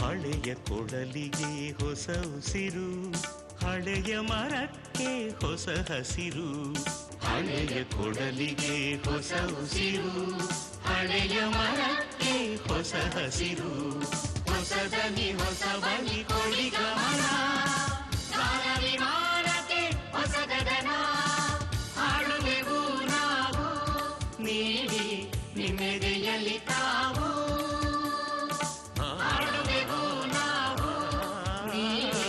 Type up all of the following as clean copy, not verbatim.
ಹಳೆಯ ಕೊಡಲಿಗೆ ಹೊಸ ಉಸಿರು, ಹಳೆಯ ಮರಕ್ಕೆ ಹೊಸ ಹಸಿರು. ಹಳೆಯ ಕೊಡಲಿಗೆ ಹೊಸ ಉಸಿರು, ಹಳೆಯ ಮರಕ್ಕೆ ಹೊಸ ಹಸಿರು. ಹೊಸ ದನಿ ಹೊಸ ಬಲಿ ಕೊಡಿ ಗಮನ, ಗಾನ ವಿಮಾನಕ್ಕೆ ಹೊಸ ಗಗನ. ಹಾಡುವೆವು ನಾವು, ನೀಡಿ ನಿಮ್ಮೆದೆಯಲ್ಲಿ ತಾವು. ಹಾಡುವೆವು ನಾವು, ನೀಡಿ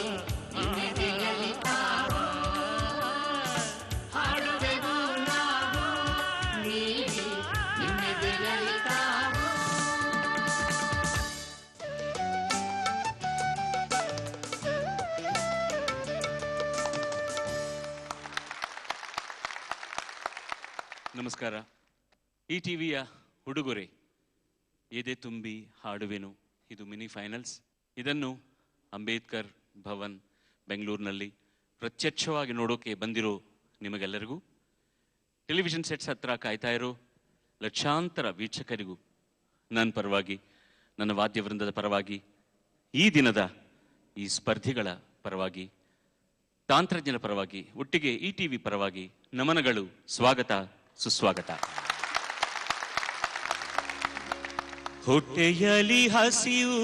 ನಿಮ್ಮೆದೆಯಲ್ಲಿ ತಾವು. ಹಾಡುವೆವು ನಾವು, ನೀಡಿ ನಿಮ್ಮೆದೆಯಲ್ಲಿ ತಾವು. ನಮಸ್ಕಾರ. ಈ ಟಿವಿಯ ಉಡುಗೊರೆ ಎದೆ ತುಂಬಿ ಹಾಡುವೆನು, ಇದು ಮಿನಿ ಫೈನಲ್ಸ್. ಇದನ್ನು ಅಂಬೇಡ್ಕರ್ ಭವನ್ ಬೆಂಗಳೂರಿನಲ್ಲಿ ಪ್ರತ್ಯಕ್ಷವಾಗಿ ನೋಡೋಕೆ ಬಂದಿರೋ ನಿಮಗೆಲ್ಲರಿಗೂ, ಟೆಲಿವಿಷನ್ ಸೆಟ್ಸ್ ಹತ್ರ ಕಾಯ್ತಾ ಇರೋ ಲಕ್ಷಾಂತರ ವೀಕ್ಷಕರಿಗೂ ನನ್ನ ಪರವಾಗಿ, ನನ್ನ ವಾದ್ಯವೃಂದದ ಪರವಾಗಿ, ಈ ದಿನದ ಈ ಸ್ಪರ್ಧಿಗಳ ಪರವಾಗಿ, ತಾಂತ್ರಜ್ಞರ ಪರವಾಗಿ, ಒಟ್ಟಿಗೆ ಈ ಟಿವಿ ಪರವಾಗಿ ನಮನಗಳು, ಸ್ವಾಗತ, ಸುಸ್ವಾಗತ. ಹೊಟ್ಟೆಯಲ್ಲಿ ಹಸಿವು,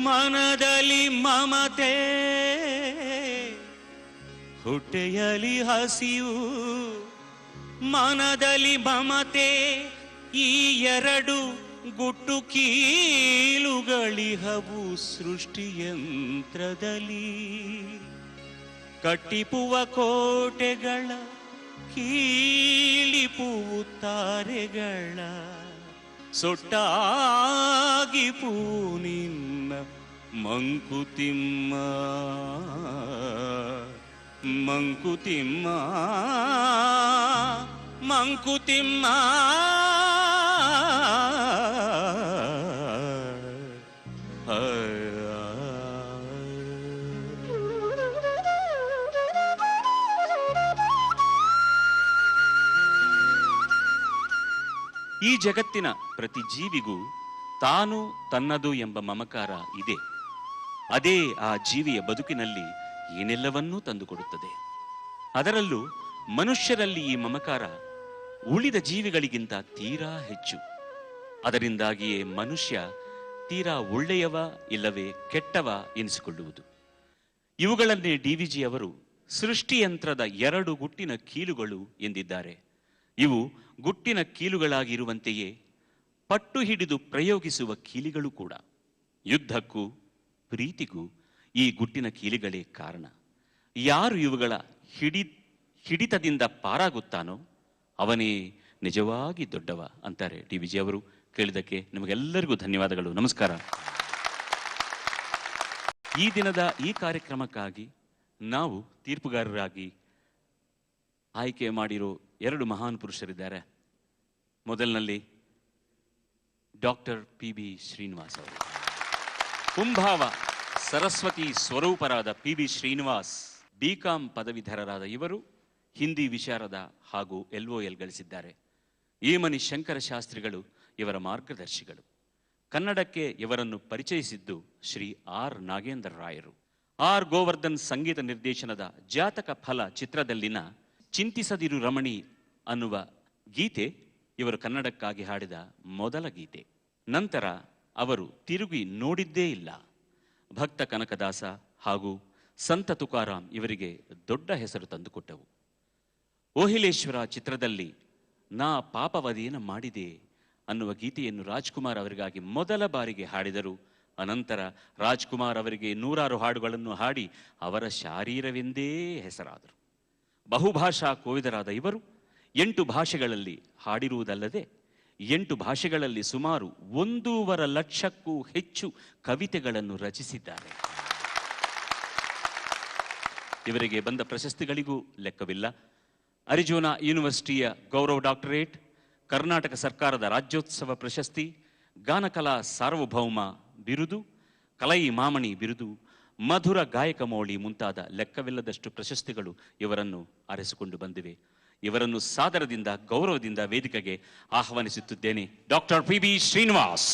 ಮನದಲ್ಲಿ ಮಮತೆ. ಹೊಟ್ಟೆಯಲ್ಲಿ ಹಸಿವು, ಮನದಲ್ಲಿ ಮಮತೆ. ಈ ಎರಡು ಗುಟ್ಟು ಕೀಲುಗಳಿಹವು ಸೃಷ್ಟಿಯಂತ್ರದಲ್ಲಿ. ಕಟ್ಟಿಪುವ ಕೋಟೆಗಳ ಕೀಳಿಪುವು ತಾರೆಗಳ. ಸೊಟ್ಟಾಗಿಪು ನಿನ್ನ ಮಂಕುತಿಮ್ಮ, ಮಂಕುತಿಮ್ಮ, ಮಂಕುತಿಮ್ಮ. ಈ ಜಗತ್ತಿನ ಪ್ರತಿ ಜೀವಿಗೂ ತಾನು ತನ್ನದು ಎಂಬ ಮಮಕಾರ ಇದೆ. ಅದೇ ಆ ಜೀವಿಯ ಬದುಕಿನಲ್ಲಿ ಏನೆಲ್ಲವನ್ನೂ ತಂದುಕೊಡುತ್ತದೆ. ಅದರಲ್ಲೂ ಮನುಷ್ಯರಲ್ಲಿ ಈ ಮಮಕಾರ ಉಳಿದ ಜೀವಿಗಳಿಗಿಂತ ತೀರಾ ಹೆಚ್ಚು. ಅದರಿಂದಾಗಿಯೇ ಮನುಷ್ಯ ತೀರಾ ಒಳ್ಳೆಯವ ಇಲ್ಲವೇ ಕೆಟ್ಟವ ಎನಿಸಿಕೊಳ್ಳುವುದು. ಇವುಗಳನ್ನೇ DVG ಅವರು ಸೃಷ್ಟಿಯಂತ್ರದ ಎರಡು ಗುಟ್ಟಿನ ಕೀಲುಗಳು ಎಂದಿದ್ದಾರೆ. ಇವು ಗುಟ್ಟಿನ ಕೀಲುಗಳಾಗಿರುವಂತೆಯೇ ಪಟ್ಟು ಹಿಡಿದು ಪ್ರಯೋಗಿಸುವ ಕೀಲಿಗಳು ಕೂಡ. ಯುದ್ಧಕ್ಕೂ ಪ್ರೀತಿಗೂ ಈ ಗುಟ್ಟಿನ ಕೀಲಿಗಳೇ ಕಾರಣ. ಯಾರು ಇವುಗಳ ಹಿಡಿತದಿಂದ ಪಾರಾಗುತ್ತಾನೋ ಅವನೇ ನಿಜವಾಗಿ ದೊಡ್ಡವ ಅಂತಾರೆ DVG ಅವರು. ಕೇಳಿದಕ್ಕೆ ನಿಮಗೆಲ್ಲರಿಗೂ ಧನ್ಯವಾದಗಳು. ನಮಸ್ಕಾರ. ಈ ದಿನದ ಈ ಕಾರ್ಯಕ್ರಮಕ್ಕಾಗಿ ನಾವು ತೀರ್ಪುಗಾರರಾಗಿ ಆಯ್ಕೆ ಮಾಡಿರೋ ಎರಡು ಮಹಾನ್ ಪುರುಷರಿದ್ದಾರೆ. ಮೊದಲಿನಲ್ಲಿ ಡಾಕ್ಟರ್ PB ಶ್ರೀನಿವಾಸ್ ಅವರು. ಕುಂಭಾವ ಸರಸ್ವತಿ ಸ್ವರೂಪರಾದ PB ಶ್ರೀನಿವಾಸ್ BCom ಪದವೀಧರರಾದ ಇವರು ಹಿಂದಿ ವಿಶಾರದ ಹಾಗೂ LOL ಗಳಿಸಿದ್ದಾರೆ. ಈಮನಿ ಶಂಕರ ಶಾಸ್ತ್ರಿಗಳು ಇವರ ಮಾರ್ಗದರ್ಶಿಗಳು. ಕನ್ನಡಕ್ಕೆ ಇವರನ್ನು ಪರಿಚಯಿಸಿದ್ದು ಶ್ರೀ R ನಾಗೇಂದ್ರ ರಾಯರು. R ಗೋವರ್ಧನ್ ಸಂಗೀತ ನಿರ್ದೇಶನದ ಜಾತಕ ಫಲ ಚಿತ್ರದಲ್ಲಿನ ಚಿಂತಿಸದಿರು ರಮಣಿ ಅನ್ನುವ ಗೀತೆ ಇವರು ಕನ್ನಡಕ್ಕಾಗಿ ಹಾಡಿದ ಮೊದಲ ಗೀತೆ. ನಂತರ ಅವರು ತಿರುಗಿ ನೋಡಿದ್ದೇ ಇಲ್ಲ. ಭಕ್ತ ಕನಕದಾಸ ಹಾಗೂ ಸಂತ ತುಕಾರಾಮ್ ಇವರಿಗೆ ದೊಡ್ಡ ಹೆಸರು ತಂದುಕೊಟ್ಟವು. ಓಹಿಲೇಶ್ವರ ಚಿತ್ರದಲ್ಲಿ ನಾ ಪಾಪವದೇನ ಮಾಡಿದೆ ಅನ್ನುವ ಗೀತೆಯನ್ನು ರಾಜ್ಕುಮಾರ್ ಅವರಿಗಾಗಿ ಮೊದಲ ಬಾರಿಗೆ ಹಾಡಿದರು. ಅನಂತರ ರಾಜ್ಕುಮಾರ್ ಅವರಿಗೆ ನೂರಾರು ಹಾಡುಗಳನ್ನು ಹಾಡಿ ಅವರ ಶಾರೀರವೆಂದೇ ಹೆಸರಾದರು. ಬಹುಭಾಷಾ ಕೋವಿದರಾದ ಇವರು 8 ಭಾಷೆಗಳಲ್ಲಿ ಹಾಡಿರುವುದಲ್ಲದೆ 8 ಭಾಷೆಗಳಲ್ಲಿ ಸುಮಾರು 1.5 ಲಕ್ಷಕ್ಕೂ ಹೆಚ್ಚು ಕವಿತೆಗಳನ್ನು ರಚಿಸಿದ್ದಾರೆ. ಇವರಿಗೆ ಬಂದ ಪ್ರಶಸ್ತಿಗಳಿಗೂ ಲೆಕ್ಕವಿಲ್ಲ. ಅರಿಜೋನಾ ಯೂನಿವರ್ಸಿಟಿಯ ಗೌರವ ಡಾಕ್ಟರೇಟ್, ಕರ್ನಾಟಕ ಸರ್ಕಾರದ ರಾಜ್ಯೋತ್ಸವ ಪ್ರಶಸ್ತಿ, ಗಾನಕಲಾ ಸಾರ್ವಭೌಮ ಬಿರುದು, ಕಲೈ ಮಾಮಣಿ ಬಿರುದು, ಮಧುರ ಗಾಯಕ ಮೌಳಿ ಮುಂತಾದ ಲೆಕ್ಕವಿಲ್ಲದಷ್ಟು ಪ್ರಶಸ್ತಿಗಳು ಇವರನ್ನು ಅರಸಿಕೊಂಡು ಬಂದಿವೆ. ಇವರನ್ನು ಸಾದರದಿಂದ ಗೌರವದಿಂದ ವೇದಿಕೆಗೆ ಆಹ್ವಾನಿಸುತ್ತಿದ್ದೇನೆ. Doctor P B Srinivas.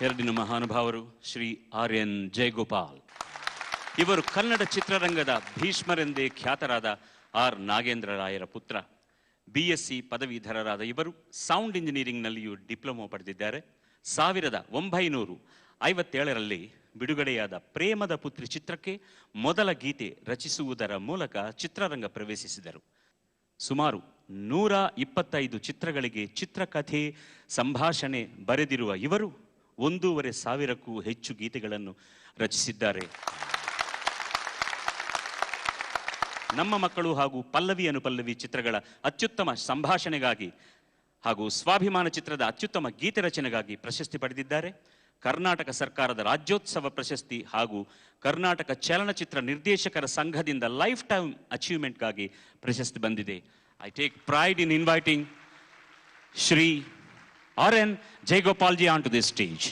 ಎರಡಿನ ಮಹಾನುಭಾವರು ಶ್ರೀ ಆರ್ ಎನ್ ಜಯಗೋಪಾಲ್. ಇವರು ಕನ್ನಡ ಚಿತ್ರರಂಗದ ಭೀಷ್ಮರೆಂದೇ ಖ್ಯಾತರಾದ ಆರ್ ನಾಗೇಂದ್ರ ರಾಯರ ಪುತ್ರ. BSc ಪದವೀಧರರಾದ ಇವರು ಸೌಂಡ್ ಇಂಜಿನಿಯರಿಂಗ್ನಲ್ಲಿಯೂ ಡಿಪ್ಲೊಮಾ ಪಡೆದಿದ್ದಾರೆ. 1957ರಲ್ಲಿ ಬಿಡುಗಡೆಯಾದ ಪ್ರೇಮದ ಪುತ್ರಿ ಚಿತ್ರಕ್ಕೆ ಮೊದಲ ಗೀತೆ ರಚಿಸುವುದರ ಮೂಲಕ ಚಿತ್ರರಂಗ ಪ್ರವೇಶಿಸಿದರು. ಸುಮಾರು 125 ಚಿತ್ರಗಳಿಗೆ ಚಿತ್ರಕಥೆ ಸಂಭಾಷಣೆ ಬರೆದಿರುವ ಇವರು 1,500ಕ್ಕೂ ಹೆಚ್ಚು ಗೀತೆಗಳನ್ನು ರಚಿಸಿದ್ದಾರೆ. ನಮ್ಮ ಮಕ್ಕಳು ಹಾಗೂ ಪಲ್ಲವಿ ಅನುಪಲ್ಲವಿ ಚಿತ್ರಗಳ ಅತ್ಯುತ್ತಮ ಸಂಭಾಷಣೆಗಾಗಿ ಹಾಗೂ ಸ್ವಾಭಿಮಾನ ಚಿತ್ರದ ಅತ್ಯುತ್ತಮ ಗೀತೆ ರಚನೆಗಾಗಿ ಪ್ರಶಸ್ತಿ ಪಡೆದಿದ್ದಾರೆ. ಕರ್ನಾಟಕ ಸರ್ಕಾರದ ರಾಜ್ಯೋತ್ಸವ ಪ್ರಶಸ್ತಿ ಹಾಗೂ ಕರ್ನಾಟಕ ಚಲನಚಿತ್ರ ನಿರ್ದೇಶಕರ ಸಂಘದಿಂದ ಲೈಫ್ ಟೈಮ್ ಅಚೀವ್ಮೆಂಟ್ಗಾಗಿ ಪ್ರಶಸ್ತಿ ಬಂದಿದೆ. I take pride in inviting Shri R N Jayagopalji on to this stage.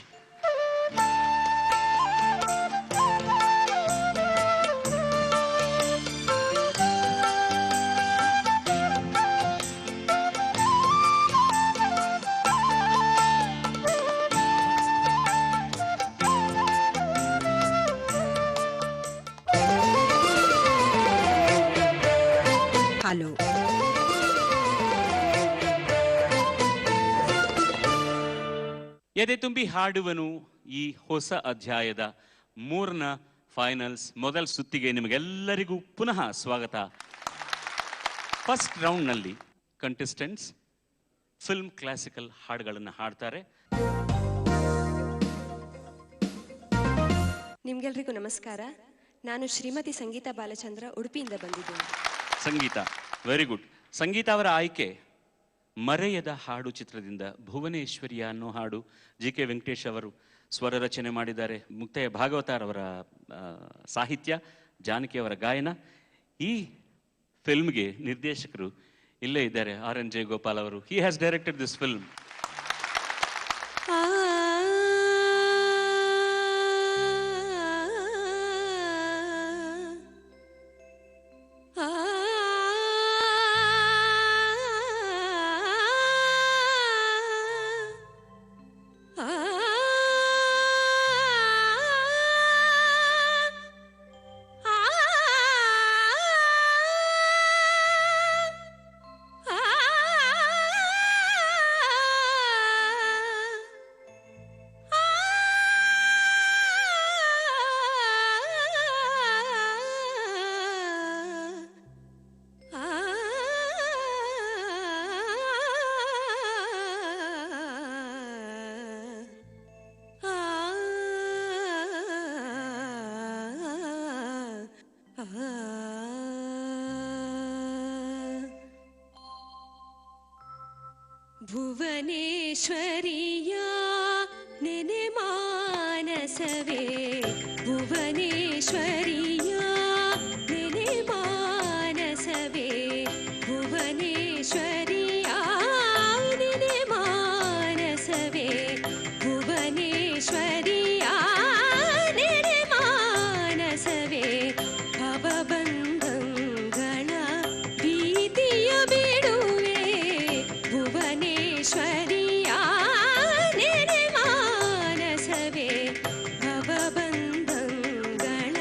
Hello. ಎದೆ ತುಂಬಿ ಹಾಡುವನು ಈ ಹೊಸ ಅಧ್ಯಾಯದ 3ನ ಫೈನಲ್ಸ್ ಮೊದಲ ಸುತ್ತಿಗೆ ನಿಮಗೆಲ್ಲರಿಗೂ ಪುನಃ ಸ್ವಾಗತ. ಫಸ್ಟ್ ರೌಂಡ್ನಲ್ಲಿ ಕಂಟೆಸ್ಟೆಂಟ್ಸ್ ಫಿಲ್ಮ್ ಕ್ಲಾಸಿಕಲ್ ಹಾಡುಗಳನ್ನು ಹಾಡ್ತಾರೆ. ನಿಮ್ಗೆಲ್ರಿಗೂ ನಮಸ್ಕಾರ. ನಾನು ಶ್ರೀಮತಿ ಸಂಗೀತಾ ಬಾಲಚಂದ್ರ, ಉಡುಪಿಯಿಂದ ಬಂದಿದ್ದೇನೆ. ಸಂಗೀತ, ವೆರಿ ಗುಡ್. ಸಂಗೀತ ಅವರ ಆಯ್ಕೆ ಮರೆಯದ ಹಾಡು ಚಿತ್ರದಿಂದ ಭುವನೇಶ್ವರಿಯ ಅನ್ನೋ ಹಾಡು. GK ವೆಂಕಟೇಶ್ ಅವರು ಸ್ವರ ರಚನೆ ಮಾಡಿದ್ದಾರೆ. ಮುಕ್ತಾಯ ಭಾಗವತಾರ್ ಅವರ ಸಾಹಿತ್ಯ, ಜಾನಕಿ ಅವರ ಗಾಯನ. ಈ ಫಿಲ್ಮ್ಗೆ ನಿರ್ದೇಶಕರು ಇಲ್ಲೇ ಇದ್ದಾರೆ, ಆರ್ ಎನ್ ಜಯಗೋಪಾಲ್ ಅವರು. He has directed this film. ಭುವನೇಶ್ವರಿಯ ನೆನೆ ಮಾನಸವೇ, ಭುವನೇಶ್ವರಿಯ ನೆನೆ ಮಾನಸವೇ, ಭುವನೇಶ್ವರಿಯ ನೆನೆ ಮಾನಸವೇ, ಭುವನೇಶ್ವರಿಯ ನೆನೆ ಮಾನಸವೇ, ಭವಬಂಧಗಳ ಭೀತಿಯ ಬಿಡುವೆ, ಭುವನೇಶ್ವರಿಯ ನೆನೆ ಮಾನಸವೇ, ಭವಬಂಧಗಳ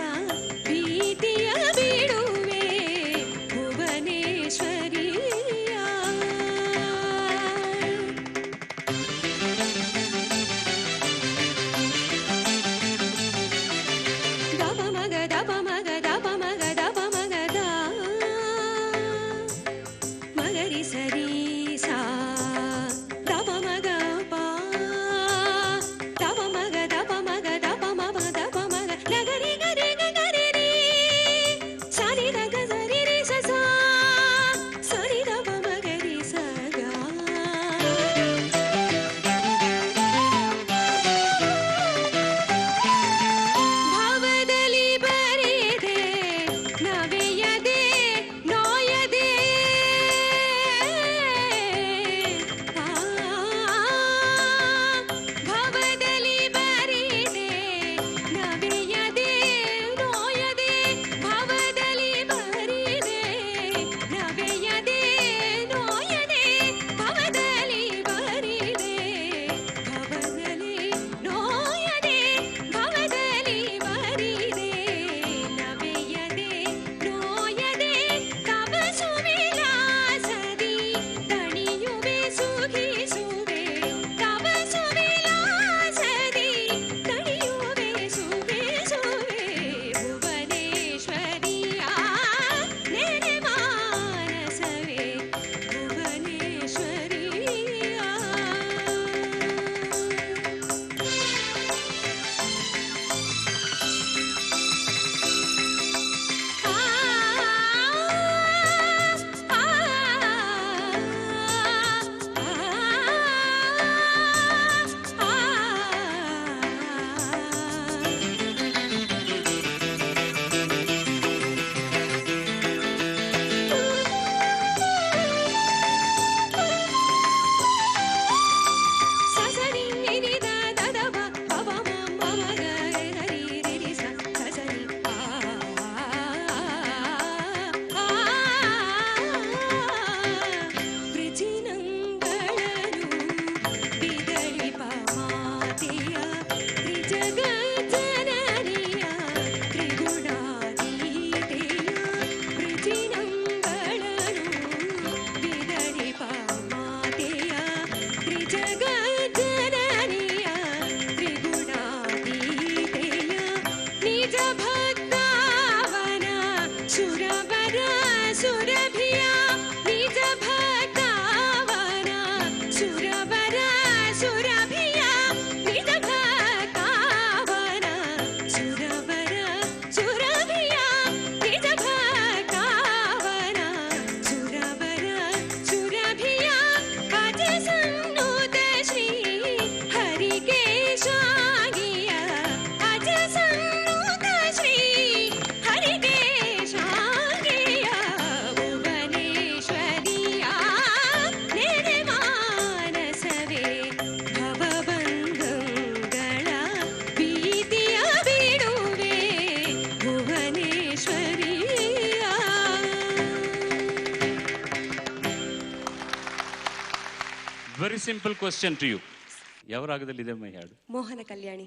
very simple question to you. ಯಾವ ರಾಗದಲ್ಲಿದೆ ಅಮ್ಮ ಈ ಹಾಡು? ಮೋಹನ ಕಲ್ಯಾಣಿ.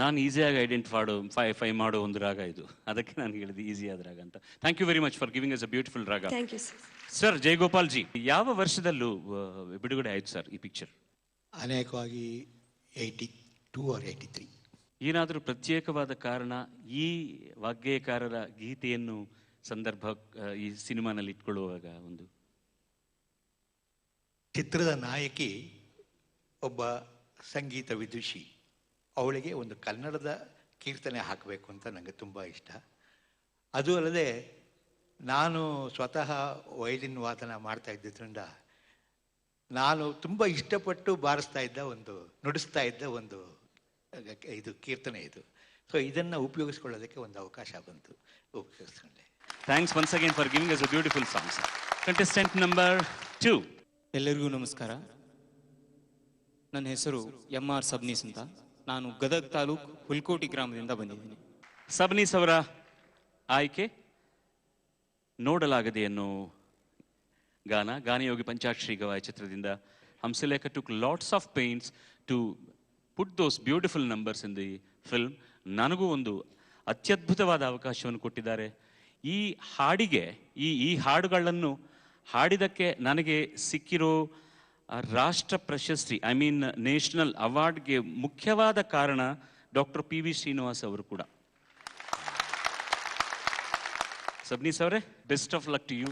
ನಾನು ಈಸಿಯಾಗಿ ಐಡೆಂಟಿಫೈ ಮಾಡೋ ಒಂದು ರಾಗ ಇದು, ಅದಕ್ಕೆ ನಾನು ಹೇಳಿದೆ ಈಸಿ ಆದ ರಾಗ ಅಂತ. Thank you very much for giving us a beautiful raga. Thank you sir. Sir Jayagopal ji, ಯಾವ ವರ್ಷದಲ್ಲೂ ಬಿಡುಗಡೆ ಆಯ್ತು ಸರ್ ಈ ಪಿಕ್ಚರ್? ಅನೇಕವಾಗಿ 82 or 83. ಏನಾದರೂ ಪ್ರತ್ಯೇಕವಾದ ಕಾರಣ ಈ ವಾಗ್ಗೇಯಕಾರರ ಗೀತೆಯನ್ನು ಸಂದರ್ಭ ಈ ಸಿನಿಮಾನಲ್ಲಿ ಇಟ್ಕೊಳ್ಳುವಾಗ? ಒಂದು ಚಿತ್ರದ ನಾಯಕಿ ಒಬ್ಬ ಸಂಗೀತ ವಿದುಷಿ, ಅವಳಿಗೆ ಒಂದು ಕನ್ನಡದ ಕೀರ್ತನೆ ಹಾಕಬೇಕು ಅಂತ ನನಗೆ ತುಂಬ ಇಷ್ಟ. ಅದು ಅಲ್ಲದೆ ನಾನು ಸ್ವತಃ ವಯಲಿನ್ ವಾದನ ಮಾಡ್ತಾ ಇದ್ದಿದ್ದರಿಂದ ನಾನು ತುಂಬ ಇಷ್ಟಪಟ್ಟು ನುಡಿಸ್ತಾ ಇದ್ದ ಒಂದು ಇದು ಕೀರ್ತನೆ ಇದು. ಸೊ ಇದನ್ನು ಉಪಯೋಗಿಸ್ಕೊಳ್ಳೋದಕ್ಕೆ ಒಂದು ಅವಕಾಶ ಬಂತು, ಉಪಯೋಗಿಸ್ಕೊಂಡೆ. Thanks once again for giving us a beautiful song. Contestant number 2. ಎಲ್ಲರಿಗೂ ನಮಸ್ಕಾರ. ನನ್ನ ಹೆಸರು MR ಸಬ್ನೀಸ್ ಅಂತ. ನಾನು ಗದಗ ತಾಲೂಕ್ ಹುಲ್ಕೋಟಿ ಗ್ರಾಮದಿಂದ ಬಂದಿದ್ದೀನಿ. ಸಬ್ನೀಸ್ ಅವರ ಆಯ್ಕೆ ನೋಡಲಾಗದೆ ಅನ್ನೋ ಗಾನಯೋಗಿ ಪಂಚಾಕ್ಷರಿ ಗವಾಯ್ ಚಿತ್ರದಿಂದ. Hamsalekha took lots of pains to put those beautiful numbers in the film. ನನಗೂ ಒಂದು ಅತ್ಯದ್ಭುತವಾದ ಅವಕಾಶವನ್ನು ಕೊಟ್ಟಿದ್ದಾರೆ. ಈ ಹಾಡಿಗೆ ಈ ಹಾಡುಗಳನ್ನು ಹಾಡಿದಕ್ಕೆ ನನಗೆ ಸಿಕ್ಕಿರೋ ರಾಷ್ಟ್ರ ಪ್ರಶಸ್ತಿ, ಐ ಮೀನ್ ನ್ಯಾಷನಲ್ ಅವಾರ್ಡ್ಗೆ ಮುಖ್ಯವಾದ ಕಾರಣ ಡಾಕ್ಟರ್ PV ಶ್ರೀನಿವಾಸ್ ಅವರು ಕೂಡ. ಸಬ್ನೀಸ್ ಅವರೇ, best of luck to you.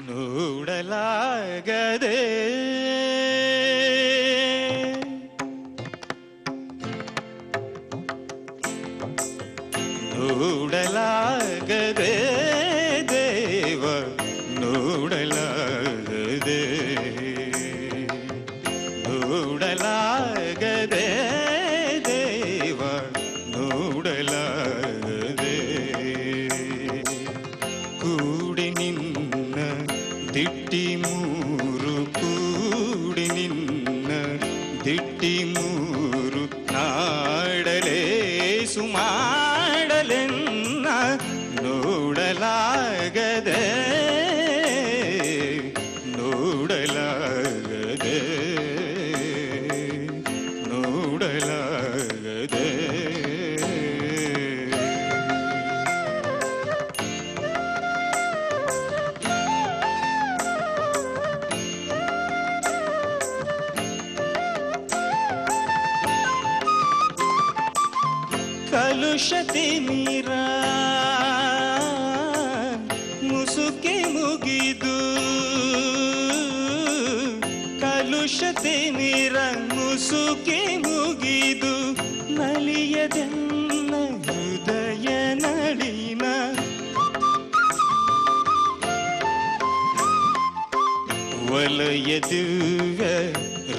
ನೋಡಲಾಗದೆ ನೋಡಲಾಗದೆ ದೇವ ನೋಡಲಾಗದೆ ನೋಡಲಾಗದೆ ದೇವ ನೋಡಲಾಗದೆ ಕೂಡಿ ನಿನ್ನ ದಿಟ್ಟಿ ಮೂರು ಕೂಡಿ ನಿನ್ನ ದಿಟ್ಟಿ ಮೂರು ನಾಡಲೇ ಸುಮಾಡಲೆನ್ನ ನೋಡಲಾಗದೆ ನೋಡಲಾಗದೆ ನೋಡಲಾಗದೆ. ಕಲುಷತೆ ಮೀರ ಮುಸುಕೆ ಮುಗಿದು ಕಲುಷತೆ ಮೀರ ಮುಸುಕೆ ಮುಗಿದು ನಲಿಯದೆನ್ನ ಹೃದಯ ನಳಿನ ವಲಯ ದಿವ್ಯ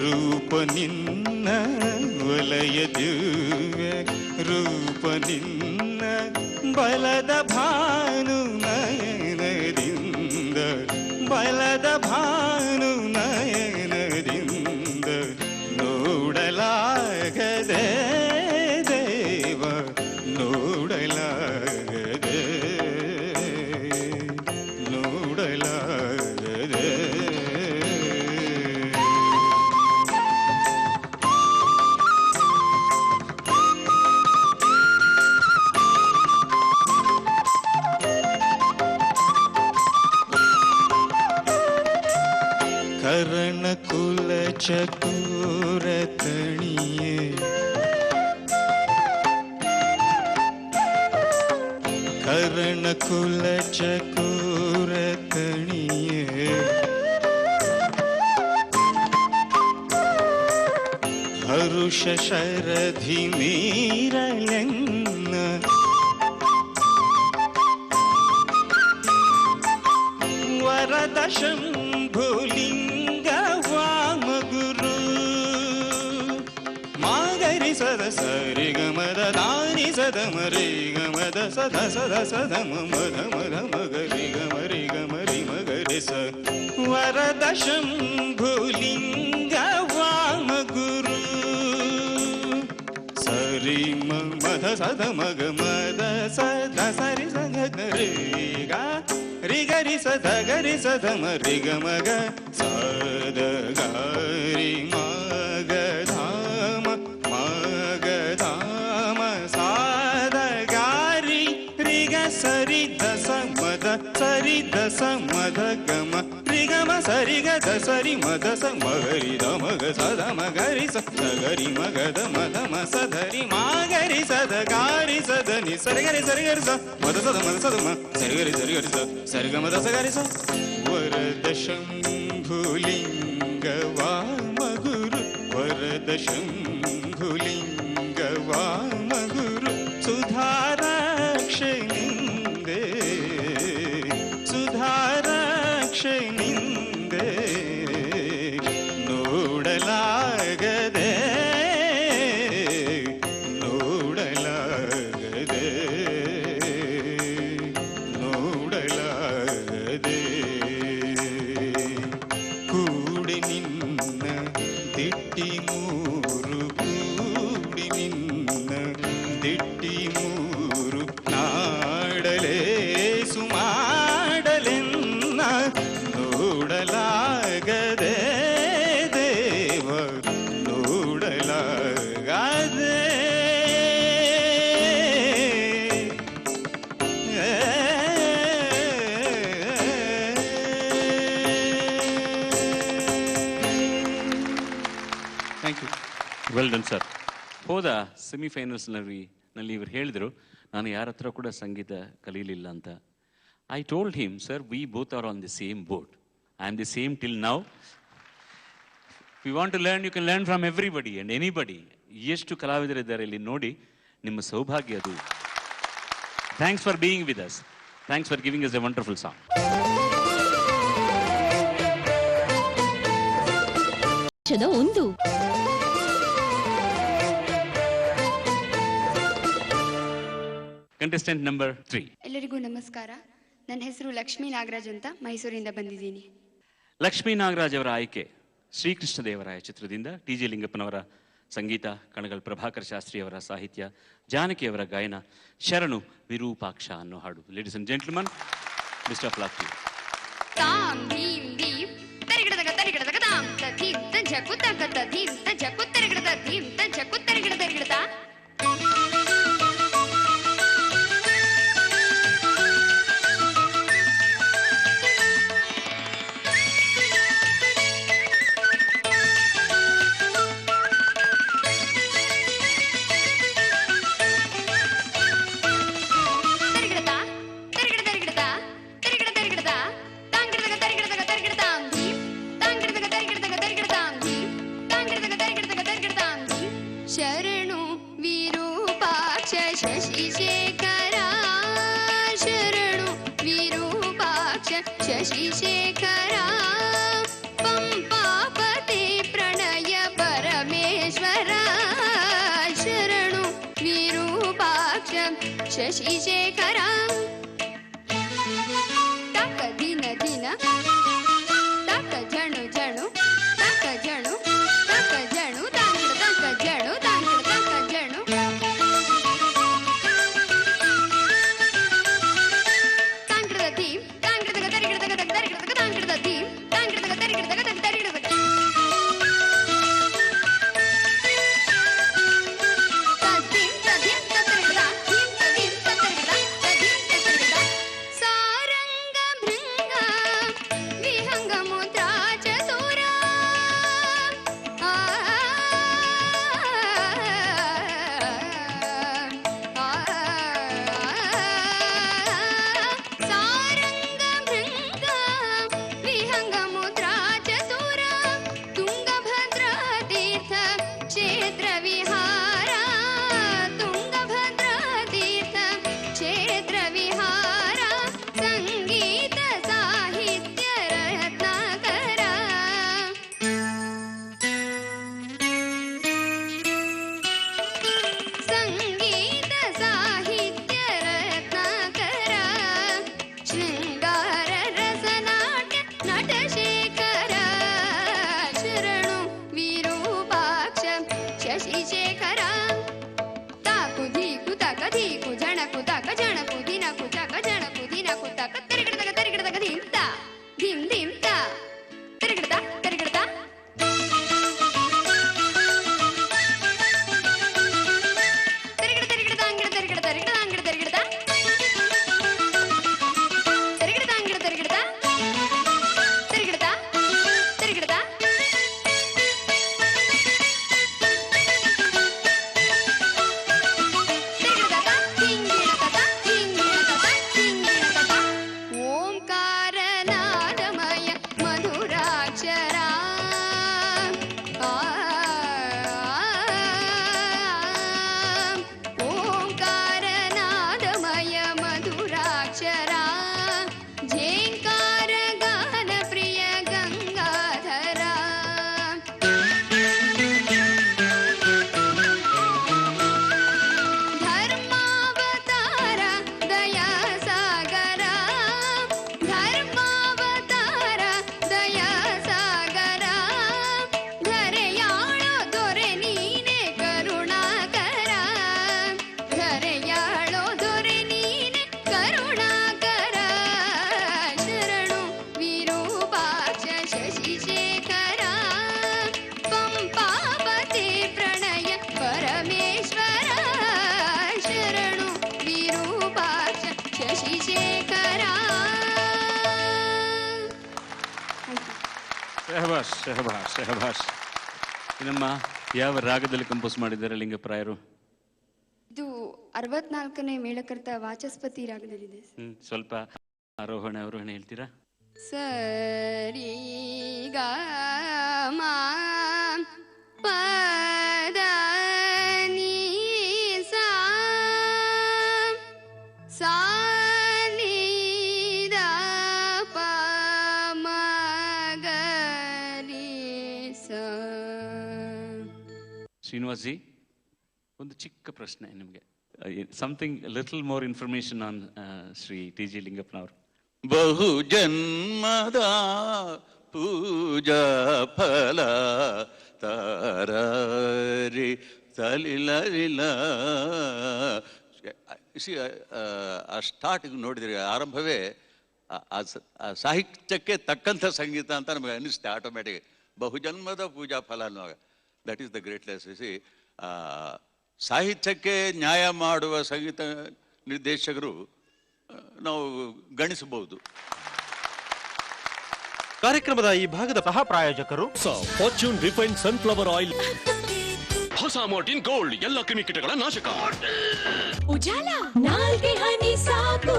ರೂಪ ನಿನ್ನ ವಲಯ ದಿವ್ಯ ರೂಪ ನಿನ್ನ ಬಲದ ಭಾನು ನಯನದಿಂದ ಬಲದ ಭಾನು ನಯನದಿಂದ ನೋಡಲಾಗದೆ ದೇವ ನೋಡಲಾಗದೆ ನೋಡಲಾಗದೆ. ಕರ್ಣ ಕುಲ ಚಕೋರ ತಣಿಯೇ ಕರ್ಣ ಕುಲ ಚಕೋರ ತಣಿಯೇ ಹರುಷ ಶರಧಿ ಮೀರಲೆನ್ನ ವರದ ಶಂಭುಲಿಂಗ ವಾಮಗುರು ಮಾಗರಿ ಸದ ಸರಿ ಗಮದ ದಾನಿ ಸದ ಮರಿ ಗಮದ ಸದ ಸದ ಸದ ಮದ ಮದ ಮಗರಿ ಗಮರಿ ಗಮರಿ ಮಗರಿ ಸ ವರದ ಶಂಭುಲಿಂಗ ವಾಮಗುರು ಸರಿ ಮದ ಸದ ಮಗ ಮದ ಸದ ಸರಿ ಸಗ ಗ ರಿ ಗರಿ ಸದ ಗರಿ ಸದ ಮ ರಿ ಗ ಮಗ ಸದ ಗಾರಿ ಮಗ ಧಾಮ ಮಗ ಧಾಮ ಸಾದ ಗಾರಿ ರಿ ಗ ಸರಿ ದಸ ಮದ ಸರಿ ದಸ ಮದ ಗಮ ರಿ ಗಮ ಸರಿ ಗ ದ ಸರಿ ಮದ ಸ ಮಗರಿ ದ ಮಗ ಸದ ಮಗರಿ ಸ ಗರಿ ಮಗದ ಮದ ಮ ಸದರಿ ಮಾಗರಿ ಸದ ಗಾರಿ ಸದ ನಿ ಸರಿ ಗರಿ ಸ ಮದ ಸದ ಮ ಸರಿ ಗರಿ ಸ ಸರಿ ಗ ಮದ ಸ ಗರಿ ಸ ವರದ ಶಂಭುಲಿಂಗ ವಾಮ ಗುರು ವರದ ಶಂಭುಲಿಂಗ ವಾಮ ಗುರು ಸುಧಾರಾಕ್ಷನಿಂದೆ ಸುಧಾರಾಕ್ಷನಿಂದೆ ನೋಡಲಾಗದೆ ನೋಡಲಾಗದೆ ನೋಡಲಾಗದೆ ಕೂಡಿ ನಿನ್ನ ದಿಟ್ಟಿ ಮೂರು ಕೂಡಿ ನಿನ್ನ ದಿಟ್ಟಿ ಮೂರು ನಾಡಲೇ ಸುಮಾಡಲೆನ್ನ ನೋಡಲಾಗದೆ ದೇವ ನೋಡಲಾಗದೆ thank you. Well done sir. ಹೋದ ಸೆಮಿಫೈನಲ್ಸ್ನಲ್ಲಿ ಇವರು ಹೇಳಿದರು ನಾನು ಯಾರ ಹತ್ರ ಕೂಡ ಸಂಗೀತ ಕಲೀಲಿಲ್ಲ ಅಂತ. I told him sir we both are on the same boat. I am the same till now. You want to learn you can learn from everybody and anybody. ಎಷ್ಟು ಕಲಾವಿದರಿದ್ದಾರೆ ಇಲ್ಲಿ ನೋಡಿ, ನಿಮ್ಮ ಸೌಭಾಗ್ಯ ಅದು. Thanks for being with us. Thanks for giving us a wonderful song. ಒಂದು contestant number 3. ಎಲ್ಲರಿಗೂ ನಮಸ್ಕಾರ. ನನ್ನ ಹೆಸರು ಲಕ್ಷ್ಮೀ ನಾಗರಾಜ್ ಅಂತ, ಮೈಸೂರಿಂದ ಬಂದಿದ್ದೀನಿ. ಲಕ್ಷ್ಮೀ ನಾಗರಾಜ್ ಅವರ ಆಯ್ಕೆ ಶ್ರೀಕೃಷ್ಣ ದೇವರಾಯ ಚಿತ್ರದಿಂದ. ಟಿ ಜಿ ಲಿಂಗಪ್ಪನವರ ಸಂಗೀತ, ಕಣಗಲ್ ಪ್ರಭಾಕರ್ ಶಾಸ್ತ್ರಿ ಅವರ ಸಾಹಿತ್ಯ, ಜಾನಕಿ ಅವರ ಗಾಯನ, ಶರಣು ವಿರೂಪಾಕ್ಷ ಅನ್ನೋ ಹಾಡು. Ladies and gentleman, best of luck. ತಾಂ ಧೀಂ ದೀಂ ತರಿಗಿಡದಗ ತರಿಗಿಡದಗ ತಾಂ ತ ಧೀಂ ತ ಜಕು ತಕ ತ ಧೀಂ ತ ಜಕು ತರಿಗಿಡದ ಧೀಂ ತ ಜಕು ತರಿಗಿಡ ತರಿಗಿಡದ ಶರಣು ವಿರೂಪಾಕ್ಷ ಶಶಿಶೇಖರ ಶರಣು ವಿರೂಪಾಕ್ಷ ಶಶಿಶೇಖರ ಪಂಪಾಪತಿ ಪ್ರಣಯ ಪರಮೇಶ್ವರ ಶರಣು ವಿರೂಪಾಕ್ಷ ಶಶಿಶೇಖರ ತಕ ದಿನ ದಿನ ತಕ ಜಣು ಜಣು ತಕ ಜಣು ತಕ ಜಣು ತಾಂಗಿಡ ತಕ ಜಣು ತಾಂಗಿಡ ತಕ ಜಣು ತಾಂಗಿಡದ ಧೀಂ ತಾಂಗಿಡದ ತರಿಗಿಡದ ತರಿಗಿಡದ ತಾಂಗಿಡದ ಧೀಂ ತಾಂಗಿಡದ ತರಿಗಿಡದ ತರಿಗಿಡದ ತದ್ಧೀಂ ತದ್ಧೀಂ ತರಿಗಿಡದ ಧೀಂ ತದ್ಧೀಂ ತರಿಗಿಡದ ತದ್ಧೀಂ ತರಿಗಿಡದ ಸಾರಂಗ ಭೃಂಗ ಶಹಬಾಷ್ ಶಹಬಾಷ್ ಶಹಬಾಷ್. ನಮ್ಮ ಯಾವ ರಾಗದಲ್ಲಿ ಕಂಪೋಸ್ ಮಾಡಿದ್ದಾರೆ ಲಿಂಗಪ್ರಾಯರು? ಇದು 64ನೇ ಮೇಳಕರ್ತ ವಾಚಸ್ಪತಿ ರಾಗದಲ್ಲಿದೆ. ಸ್ವಲ್ಪ ಆರೋಹಣೆ ಅವರೋಹಣೆ ಹೇಳ್ತೀರಾ? ಸರಿ ಗ ಮ ಪದ ನೀ ಸಾ ಸಾ ನೀ ದ ಪ ಮ ಗ ರಿ ಸ. ಶ್ರೀನಿವಾಸ್ ಜಿ, ಒಂದು ಚಿಕ್ಕ ಪ್ರಶ್ನೆ ನಿಮಗೆ. Something little more information on Shri T G ಲಿಂಗಪ್ಪನವರು. ಬಹು ಜನ್ಮದ ಪೂಜಾ ಫಲ ತಾರಿ ತಲಿಲಲಿಲ. ಆ ಸ್ಟಾರ್ಟಿಂಗ್ ನೋಡಿದ್ರೆ ಆರಂಭವೇ ಆ ಸಾಹಿತ್ಯಕ್ಕೆ ತಕ್ಕಂಥ ಸಂಗೀತ ಅಂತ ನಮಗೆ ಅನ್ನಿಸುತ್ತೆ ಆಟೋಮ್ಯಾಟಿಕ್. ಬಹುಜನ್ಮದ ಪೂಜಾ ಫಲ ಅನ್ನುವಾಗ ದಟ್ ಈಸ್ ದ ಗ್ರೇಟ್ನೆಸ್. ಸಾಹಿತ್ಯಕ್ಕೆ ನ್ಯಾಯ ಮಾಡುವ ಸಂಗೀತ ನಿರ್ದೇಶಕರು ನಾವು ಗಣಿಸಬಹುದು. ಕಾರ್ಯಕ್ರಮದ ಈ ಭಾಗದ ಸಹ ಪ್ರಾಯೋಜಕರು ಫಾರ್ಚೂನ್ ರಿಫೈನ್ಡ್ ಸನ್ಫ್ಲವರ್ ಆಯಿಲ್. ಹೊಸ ಮಾರ್ಟಿನ್ ಗೋಲ್ಡ್ ಎಲ್ಲ ಕ್ರಿಮಿಕೀಟಗಳ ನಾಶಕ. ಉಜಾಲ ನಾಲ್ಗೆ ಹನಿ ಸಾಕು.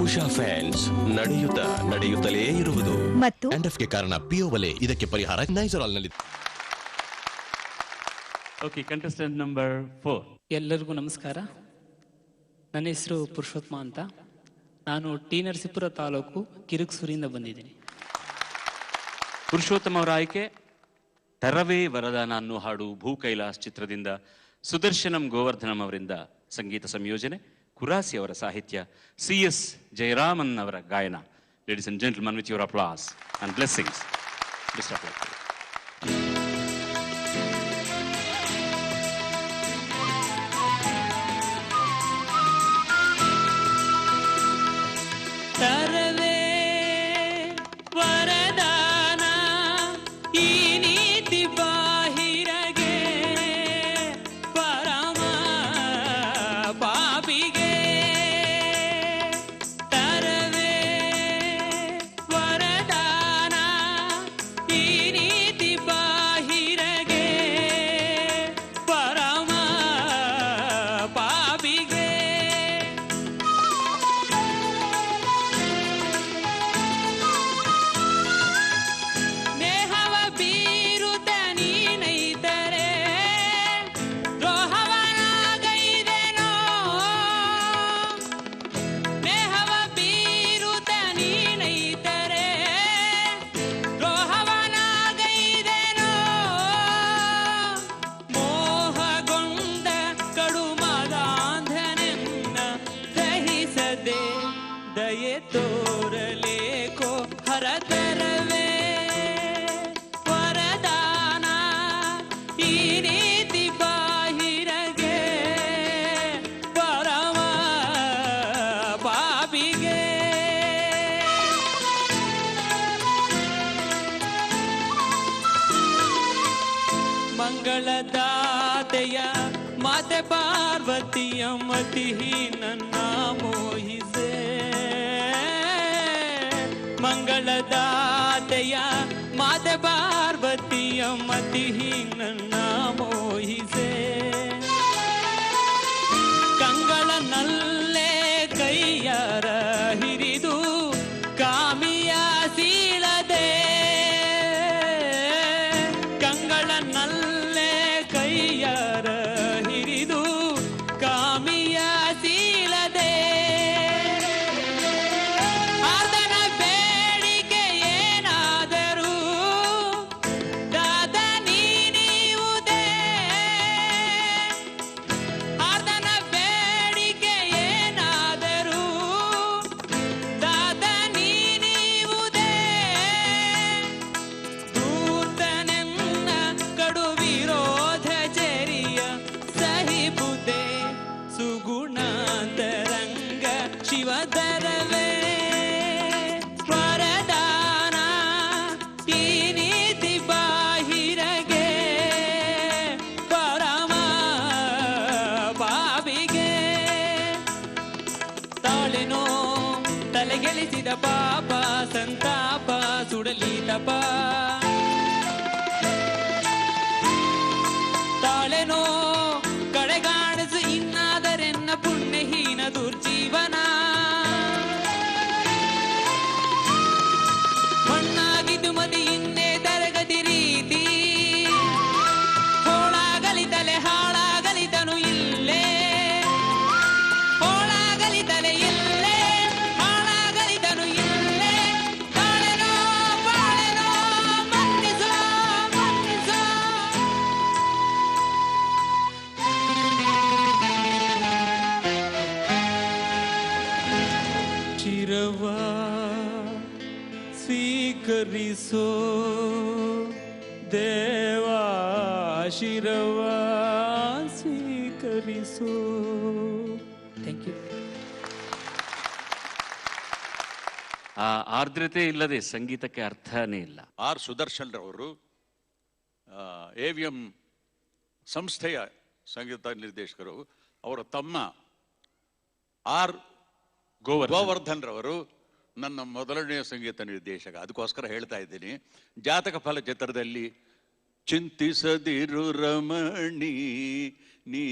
ಉಷಾ ಫ್ಯಾನ್ಸ್ ನಡೆಯುತ್ತಲೇ ಇರುವುದು. ಮತ್ತು ಗೆ ಕಾರಣ ಪಿಒ ವಲೆ, ಇದಕ್ಕೆ ಪರಿಹಾರ ನೈಸರಾಲ್ ನಲ್ಲಿ. Okay, contestant number 4. ಎಲ್ಲರಿಗೂ ನಮಸ್ಕಾರ. ನನ್ನ ಹೆಸರು ಪುರುಷೋತ್ತಮ ಅಂತ. ನಾನು ಟಿ ನರಸೀಪುರ ತಾಲೂಕು ಕಿರುಕ್ಸೂರಿಂದ ಬಂದಿದ್ದೀನಿ. ಪುರುಷೋತ್ತಮ ಅವರ ಆಯ್ಕೆ ತರವೇ ವರದಾನ ಅನ್ನೋ ಹಾಡು ಭೂ ಕೈಲಾಸ್ ಚಿತ್ರದಿಂದ. ಸುದರ್ಶನಂ ಗೋವರ್ಧನಂ ಅವರಿಂದ ಸಂಗೀತ ಸಂಯೋಜನೆ, ಕುರಾಸಿ ಅವರ ಸಾಹಿತ್ಯ, CS ಜಯರಾಮನ್ ಅವರ ಗಾಯನ. Ladies and gentleman, with your applause and blessings. ತರವೇ ವರದಾನ ಈ ನೀತಿ ಬಾಹಿರಗೆ ಪರಮ ಪಾಪಿಗೆ. ತರವೇ ವರದಾನ ಈ ನೀತಿ ಬಾಹಿರಗೆ ಪರಮ ಪಾಪಿಗೆ. ನೇಹವ ಬೀರುತ್ತ ನೀನೈತರೆ ದ್ರೋಹವನಾಗೈದೆನೋ. ನೇಹವ ಬೀರುತ್ತ ನೀನೈತರೆ ದ್ರೋಹವನಾಗೈದೆನೋ. ಮೋಹಗೊಂಡ ಕಡುಮದಾಂಧನೆನ್ನ ದಹಿಸದೆ ದಯೆ ತೋರಲೇಕೋ ಹರತರವೇ ವರದಾನ ಈ ನೀತಿ ಬಾಹಿರಗೆ ಪರಮ ಪಾಪಿಗೆ. ಮಂಗಳದಾತೆಯ ಮಾತೆ ಪಾರ್ವತಿಯ ಮತಿಹೀನನ್ನ ಮೋಹಿಸೆ. ಮಂಗಳದಾತೆಯ ಮಾತೆ ಪಾರ್ವತಿಯ ಮತಿಹೀನನ್ನ ಮೋಹಿಸೆ. ಕಂಗಳನಲ್ಲೇ ಕೈಯಾರ ಹಿರಿದು ಕಾಮಿಯ ಸೀಳದೆ. ಕಂಗಳನಲ್ಲೇ ಕೈಯಾರ ಹಿರಿದು ಕಾಮಿಯ ಸೀಳದೆ. ಆರ್ದನ ಬೇಡಿಕೆ ಏನಾದರೂ ದಾದ ನೀವುದೇ. ಆರ್ದನ ಬೇಡಿಕೆ ಏನಾದರೂ ದಾದ ನೀವುದೇ. ದೂತನೆನ್ನ ಕಡು ವಿರೋಧ ಜರಿಯ ಸಹಿಬುದೇ. ಸುಗುಣಾಂತರಂಗ ಶಿವಧರವೇ ವರದಾನ ಈ ನೀತಿ ಬಾಹಿರಗೆ ಪರಮ ಪಾಪಿಗೆ. ತಾಳೆನೋ ತಲೆಗೆಳಿಸಿದ ಪಾಪ ಸಂತಾಪ ಸುಡಲಿ ತಪ. ಸ್ವೀಕರಿಸೋ ದೇವಾ ಶಿರವ ಸ್ವೀಕರಿಸೋ. Thank you. ಆ ಆರ್ದ್ರತೆ ಇಲ್ಲದೆ ಸಂಗೀತಕ್ಕೆ ಅರ್ಥನೇ ಇಲ್ಲ. ಆರ್ ಸುದರ್ಶನ್ ರವರು AVM ಸಂಸ್ಥೆಯ ಸಂಗೀತ ನಿರ್ದೇಶಕರು. ಅವರ ತಮ್ಮ ಆರ್ ಗೋವರ್ಧನ್ ರವರು ನನ್ನ ಮೊದಲನೆಯ ಸಂಗೀತ ನಿರ್ದೇಶಕ. ಅದಕ್ಕೋಸ್ಕರ ಹೇಳ್ತಾ ಇದ್ದೀನಿ, ಜಾತಕ ಫಲ ಚಿತ್ರದಲ್ಲಿ ಚಿಂತಿಸದಿರು ರಮಣಿ ನೀ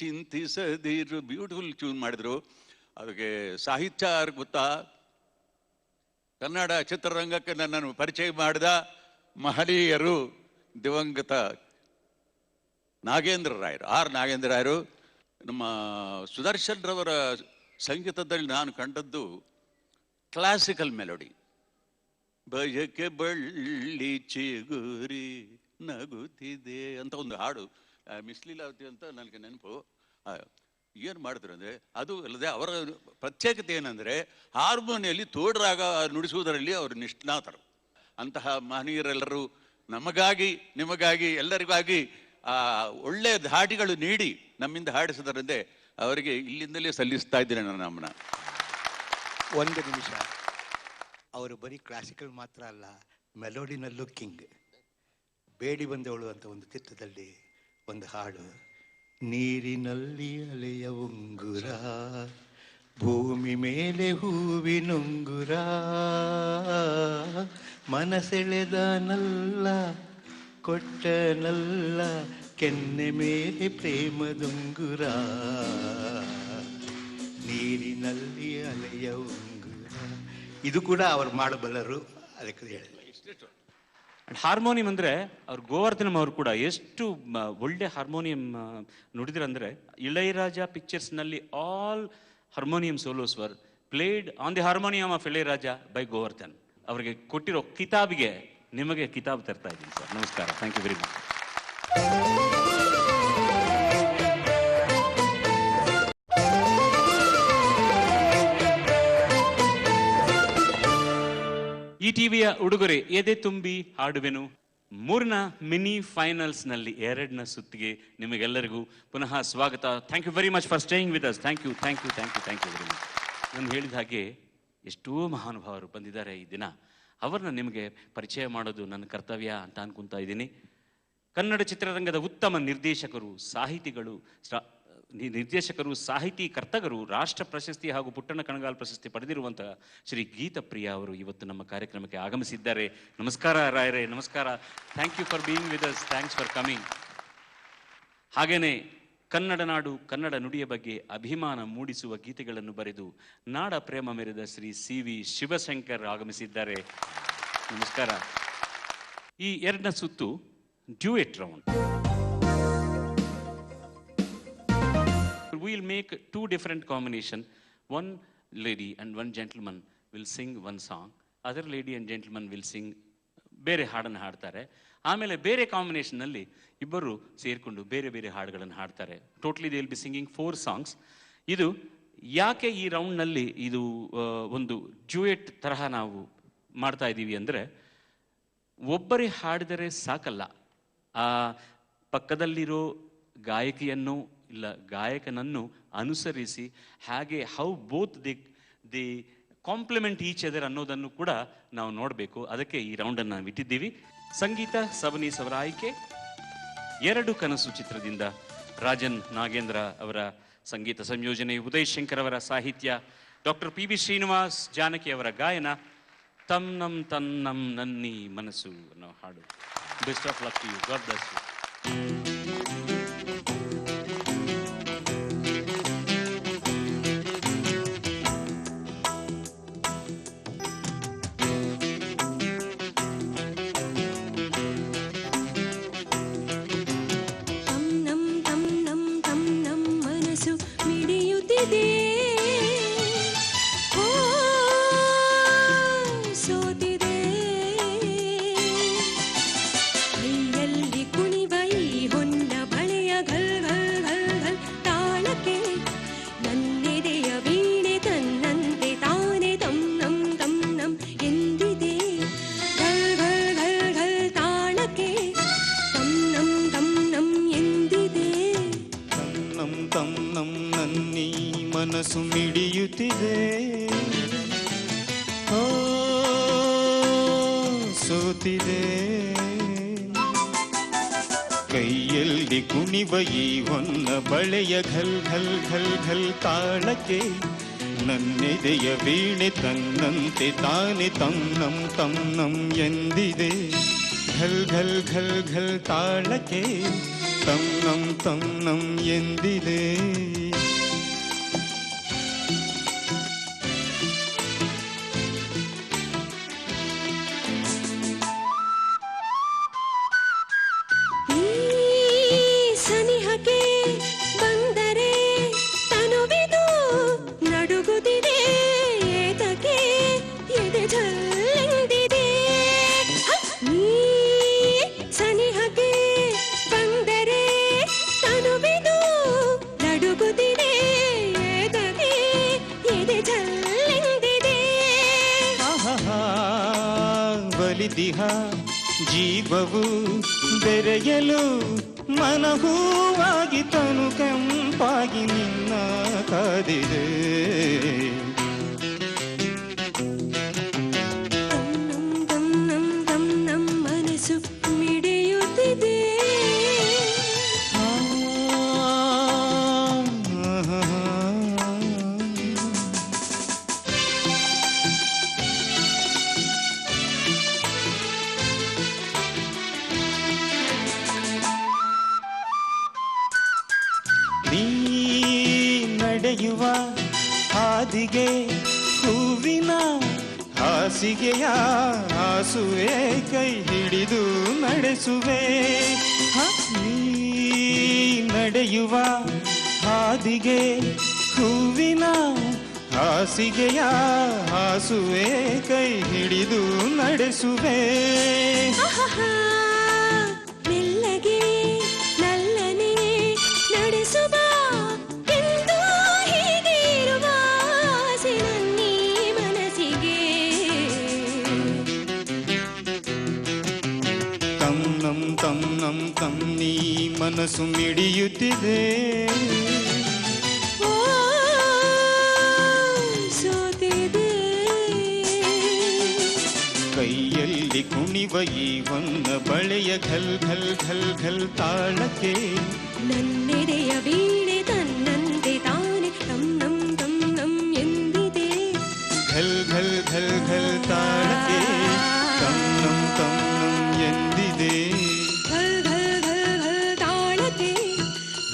ಚಿಂತಿಸದಿರು, ಬ್ಯೂಟಿಫುಲ್ ಟ್ಯೂನ್ ಮಾಡಿದ್ರು. ಅದಕ್ಕೆ ಸಾಹಿತ್ಯ ಗೊತ್ತಾ? ಕನ್ನಡ ಚಿತ್ರರಂಗಕ್ಕೆ ನನ್ನನ್ನು ಪರಿಚಯ ಮಾಡಿದ ಮಹನೀಯರು ದಿವಂಗತ ನಾಗೇಂದ್ರ ರಾಯರು, ಆರ್ ನಾಗೇಂದ್ರ ರಾಯರು. ನಮ್ಮ ಸುದರ್ಶನ್ ರವರ ಸಂಗೀತದಲ್ಲಿ ನಾನು ಕಂಡದ್ದು ಕ್ಲಾಸಿಕಲ್ ಮೆಲೋಡಿ. ಬಯಕೆ ಬಳ್ಳಿ ಚಿಗುರಿ ನಗುತ್ತಿದೆ ಅಂತ ಒಂದು ಹಾಡು, ಮಿಸ್ ಲೀಲಾವತಿ ಅಂತ ನನಗೆ ನೆನಪು. ಏನು ಮಾಡಿದ್ರು ಅಂದರೆ, ಅದು ಅಲ್ಲದೆ ಅವರ ಪ್ರತ್ಯೇಕತೆ ಏನಂದರೆ ಹಾರ್ಮೋನಿಯಲ್ಲಿ ತೋಡರಾಗ ನುಡಿಸುವುದರಲ್ಲಿ ಅವರು ನಿಷ್ಣಾತರು. ಅಂತಹ ಮಹನೀಯರೆಲ್ಲರೂ ನಮಗಾಗಿ ನಿಮಗಾಗಿ ಎಲ್ಲರಿಗಾಗಿ ಒಳ್ಳೆಯ ಧಾಟಿಗಳು ನೀಡಿ ನಮ್ಮಿಂದ ಹಾಡಿಸಿದರಂತೆ ಅವರಿಗೆ ಇಲ್ಲಿಂದಲೇ ಸಲ್ಲಿಸ್ತಾ ಇದ್ದೇನೆ ನನ್ನ ನಮನ. ಒಂದು ನಿಮಿಷ, ಅವರು ಬರೀ ಕ್ಲಾಸಿಕಲ್ ಮಾತ್ರ ಅಲ್ಲ, ಮೆಲೋಡಿನಲ್ಲೂ ಕಿಂಗ್. ಬೇಡಿ ಬಂದವಳು ಅಂತ ಒಂದು ಚಿತ್ರದಲ್ಲಿ ಒಂದು ಹಾಡು, ನೀರಿನಲ್ಲಿ ಅಲೆಯ ಉಂಗುರ, ಭೂಮಿ ಮೇಲೆ ಹೂವಿನುಂಗುರ, ಮನಸೆಳೆದನಲ್ಲ ಕೊಟ್ಟನಲ್ಲ, ಕೆನ್ನೆ ಮೇಲೆ ಪ್ರೇಮದುಂಗುರ, ನೀರಿನಲ್ಲಿ ಅಲೆಯ ಉಂಗುರ. ಇದು ಕೂಡ ಅವರು ಮಾಡಬಲ್ಲರು, ಅದಕ್ಕೆ ಹೇಳಿಲ್ಲ. ಹಾರ್ಮೋನಿಯಂ ಅಂದರೆ ಅವ್ರು ಗೋವರ್ಧನಂ ಅವರು ಕೂಡ ಎಷ್ಟು ಒಳ್ಳೆ ಹಾರ್ಮೋನಿಯಂ ನುಡಿದ್ರಂದ್ರೆ, ಇಳಯರಾಜ ಪಿಕ್ಚರ್ಸ್ನಲ್ಲಿ all harmonium solos were played on the harmonium of Ilaiyaraaja by Govardhan. ಅವರಿಗೆ ಕೊಟ್ಟಿರೋ ಕಿತಾಬಿಗೆ ನಿಮಗೆ ಕಿತಾಬ್ ತರ್ತಾ ಇದ್ದೀನಿ ಸರ್. ನಮಸ್ಕಾರ, ಥ್ಯಾಂಕ್ ಯು ವೆರಿ ಮಚ್. ಈ ಟಿವಿಯ ಉಡುಗೊರೆ ಎದೆ ತುಂಬಿ ಹಾಡುವೆನು ಮೂರನ ಮಿನಿ ಫೈನಲ್ಸ್ನಲ್ಲಿ 2ನೇ ಸುತ್ತಿಗೆ ನಿಮಗೆಲ್ಲರಿಗೂ ಪುನಃ ಸ್ವಾಗತ. Thank you very much for staying with us. Thank you thank you thank you thank you very much. ನಾನು ಹೇಳಿದ ಹಾಗೆ ಎಷ್ಟೋ ಮಹಾನುಭಾವರು ಬಂದಿದ್ದಾರೆ ಈ ದಿನ. ಅವ್ರನ್ನ ನಿಮಗೆ ಪರಿಚಯ ಮಾಡೋದು ನನ್ನ ಕರ್ತವ್ಯ ಅಂತ ಅನ್ಕೊಂತಾ ಇದ್ದೀನಿ. ಕನ್ನಡ ಚಿತ್ರರಂಗದ ಉತ್ತಮ ನಿರ್ದೇಶಕರು, ಸಾಹಿತಿ ಕರ್ತಗರು, ರಾಷ್ಟ್ರ ಪ್ರಶಸ್ತಿ ಹಾಗೂ ಪುಟ್ಟಣ್ಣ ಕಣಗಾಲ್ ಪ್ರಶಸ್ತಿ ಪಡೆದಿರುವಂತಹ ಶ್ರೀ ಗೀತಪ್ರಿಯ ಅವರು ಇವತ್ತು ನಮ್ಮ ಕಾರ್ಯಕ್ರಮಕ್ಕೆ ಆಗಮಿಸಿದ್ದಾರೆ. ನಮಸ್ಕಾರ ರಾಯರೇ, ನಮಸ್ಕಾರ. Thank you for being with us. Thanks for coming. ಹಾಗೇನೆ ಕನ್ನಡ ನಾಡು, ಕನ್ನಡ ನುಡಿಯ ಬಗ್ಗೆ ಅಭಿಮಾನ ಮೂಡಿಸುವ ಗೀತೆಗಳನ್ನು ಬರೆದು ನಾಡ ಪ್ರೇಮ ಮೆರೆದ ಶ್ರೀ CV ಶಿವಶಂಕರ್ ಆಗಮಿಸಿದ್ದಾರೆ. ನಮಸ್ಕಾರ. ಈ 2ನೇ ಸುತ್ತು duet round. We'll make 2 different combination. One lady and one gentleman will sing one song. Other lady and gentleman will sing ಬೇರೆ ಹಾಡನ್ನು ಹಾಡ್ತಾರೆ. ಆಮೇಲೆ ಬೇರೆ ಕಾಂಬಿನೇಷನ್ನಲ್ಲಿ ಇಬ್ಬರು ಸೇರಿಕೊಂಡು ಬೇರೆ ಬೇರೆ ಹಾಡುಗಳನ್ನು ಹಾಡ್ತಾರೆ. Totally they will be singing 4 songs. ಇದು ಯಾಕೆ ಈ ರೌಂಡ್ನಲ್ಲಿ ಇದು ಒಂದು ಡ್ಯೂಯೆಟ್ ತರಹ ನಾವು ಮಾಡ್ತಾ ಇದ್ದೀವಿ ಅಂದರೆ, ಒಬ್ಬರೇ ಹಾಡಿದರೆ ಸಾಕಲ್ಲ, ಆ ಪಕ್ಕದಲ್ಲಿರೋ ಗಾಯಕಿಯನ್ನು ಇಲ್ಲ ಗಾಯಕನನ್ನು ಅನುಸರಿಸಿ ಹಾಗೆ how both the compliment each other ಅನ್ನೋದನ್ನು ಕೂಡ ನಾವು ನೋಡಬೇಕು. ಅದಕ್ಕೆ ಈ ರೌಂಡನ್ನು ನಾವು ಇಟ್ಟಿದ್ದೀವಿ. ಸಂಗೀತ ಸವನೀಸ್ ಅವರ ಆಯ್ಕೆ, 2 ಕನಸು ಚಿತ್ರದಿಂದ ರಾಜನ್ ನಾಗೇಂದ್ರ ಅವರ ಸಂಗೀತ ಸಂಯೋಜನೆ, ಉದಯ್ ಶಂಕರ್ ಅವರ ಸಾಹಿತ್ಯ, ಡಾಕ್ಟರ್ PB ಶ್ರೀನಿವಾಸ್ ಜಾನಕಿ ಅವರ ಗಾಯನ, ತನ್ನಂ ತನ್ನಂ ನನ್ನಿ ಮನಸ್ಸು ಅನ್ನೋ ಹಾಡು. Best of luck to you. God bless you. ಸೋತಿದೆ ಮನಸ್ಸು ಮಿಡಿಯುತ್ತಿದೆ. ಓ ಸೋತಿದೆ. ಕೈಯಲ್ಲಿ ಕುಣಿವ ಈ ಹೊನ್ನ ಬಳೆಯ ಘಲ್ ಘಲ್ ಘಲ್ ಘಲ್ ತಾಳಕ್ಕೆ ನನ್ನೆದೆಯ ವೀಣೆ ತನ್ನಂತೆ ತಾನೆ ತನ್ನಂ ತನ್ನಂ ಎಂದಿದೆ. ಘಲ್ ಘಲ್ ಘಲ್ ಘಲ್ ತಾಳಕ್ಕೆ ತನ್ನಂ ತನ್ನಂ ಎಂದಿದೆ. ಸನಿಹಕ್ಕೆ ಬಂದರೆ ತನುವಿದು ನಡುಗುತ್ತಿದೆ. ಏತಕ್ಕೆ ಎದೆ ಝಲ್ಲೆಂದಿದೆ. ಸನಿಹಕ್ಕೆ ಬಂದರೆ ತನುವಿದು ನಡುಗುತ್ತಿದೆ. ಏತಕ್ಕೆ ಎದೆ ಝಲ್ಲೆಂದಿದೆ. ಬಲಿದಿಹ ಜೀವವು ಬೆರೆಯಲು ಮನಹೂವಾಗಿ ತನು ಕೆಂಪಾಗಿ ನಿನ್ನ ಕಾದಿದೆ. ತನ್ನಂ ತನ್ನಂ ಮನಸ್ಸು ಮಿಡಿಯುತ್ತಿದೆ. ನೀ ನಡೆಯುವ ಹಾದಿಗೆ ಹೂವಿನ ಹಾಸಿಗೆಯ ಹಾಸುವೆ ಕೈ ಹಿಡಿದು ನಡೆಸುವೆ. ನೀ ನಡೆಯುವ ಹಾದಿಗೆ ಹೂವಿನ ಹಾಸಿಗೆಯ ಹಾಸುವೆ ಕೈ ಹಿಡಿದು ನಡೆಸುವೆ. ಮೆಲ್ಲಗೆ ನಲ್ಲನೆ ನಡೆಸುವ ಎಂದು ಹೀಗೆ ಇರುವ ಆಸೆ ನನ್ನೀ ಮನಸ್ಸಿಗೆ. ತನ್ನಂ ತನ್ನಂ ತನ್ನೀ ಮನಸ್ಸು ಮಿಡಿಯುತ್ತಿದೆ. ಓ ಸೋತಿದೆ. ಕೈಯಲ್ಲಿ ಕುಣಿವ ಈ ಹೊನ್ನ ಬಳೆಯ ಘಲ್ ಘಲ್ ಘಲ್ ಘಲ್ ತಾಳಕ್ಕೆ ನನ್ನೆದೆಯ ವೀಣೆ ತನ್ನಂತೆ ತಾನೆ ತನ್ನಂ ತನ್ನಂ ಎಂದಿದೆ. ಘಲ್ ಘಲ್ ಘಲ್ ಘಲ್ ತಾಳಕ್ಕೆ ತನ್ನಂ ತನ್ನಂ ಎಂದಿದೆ. ಘಲ್ ಘಲ್ ಘಲ್ ಘಲ್ ತಾಳಕ್ಕೆ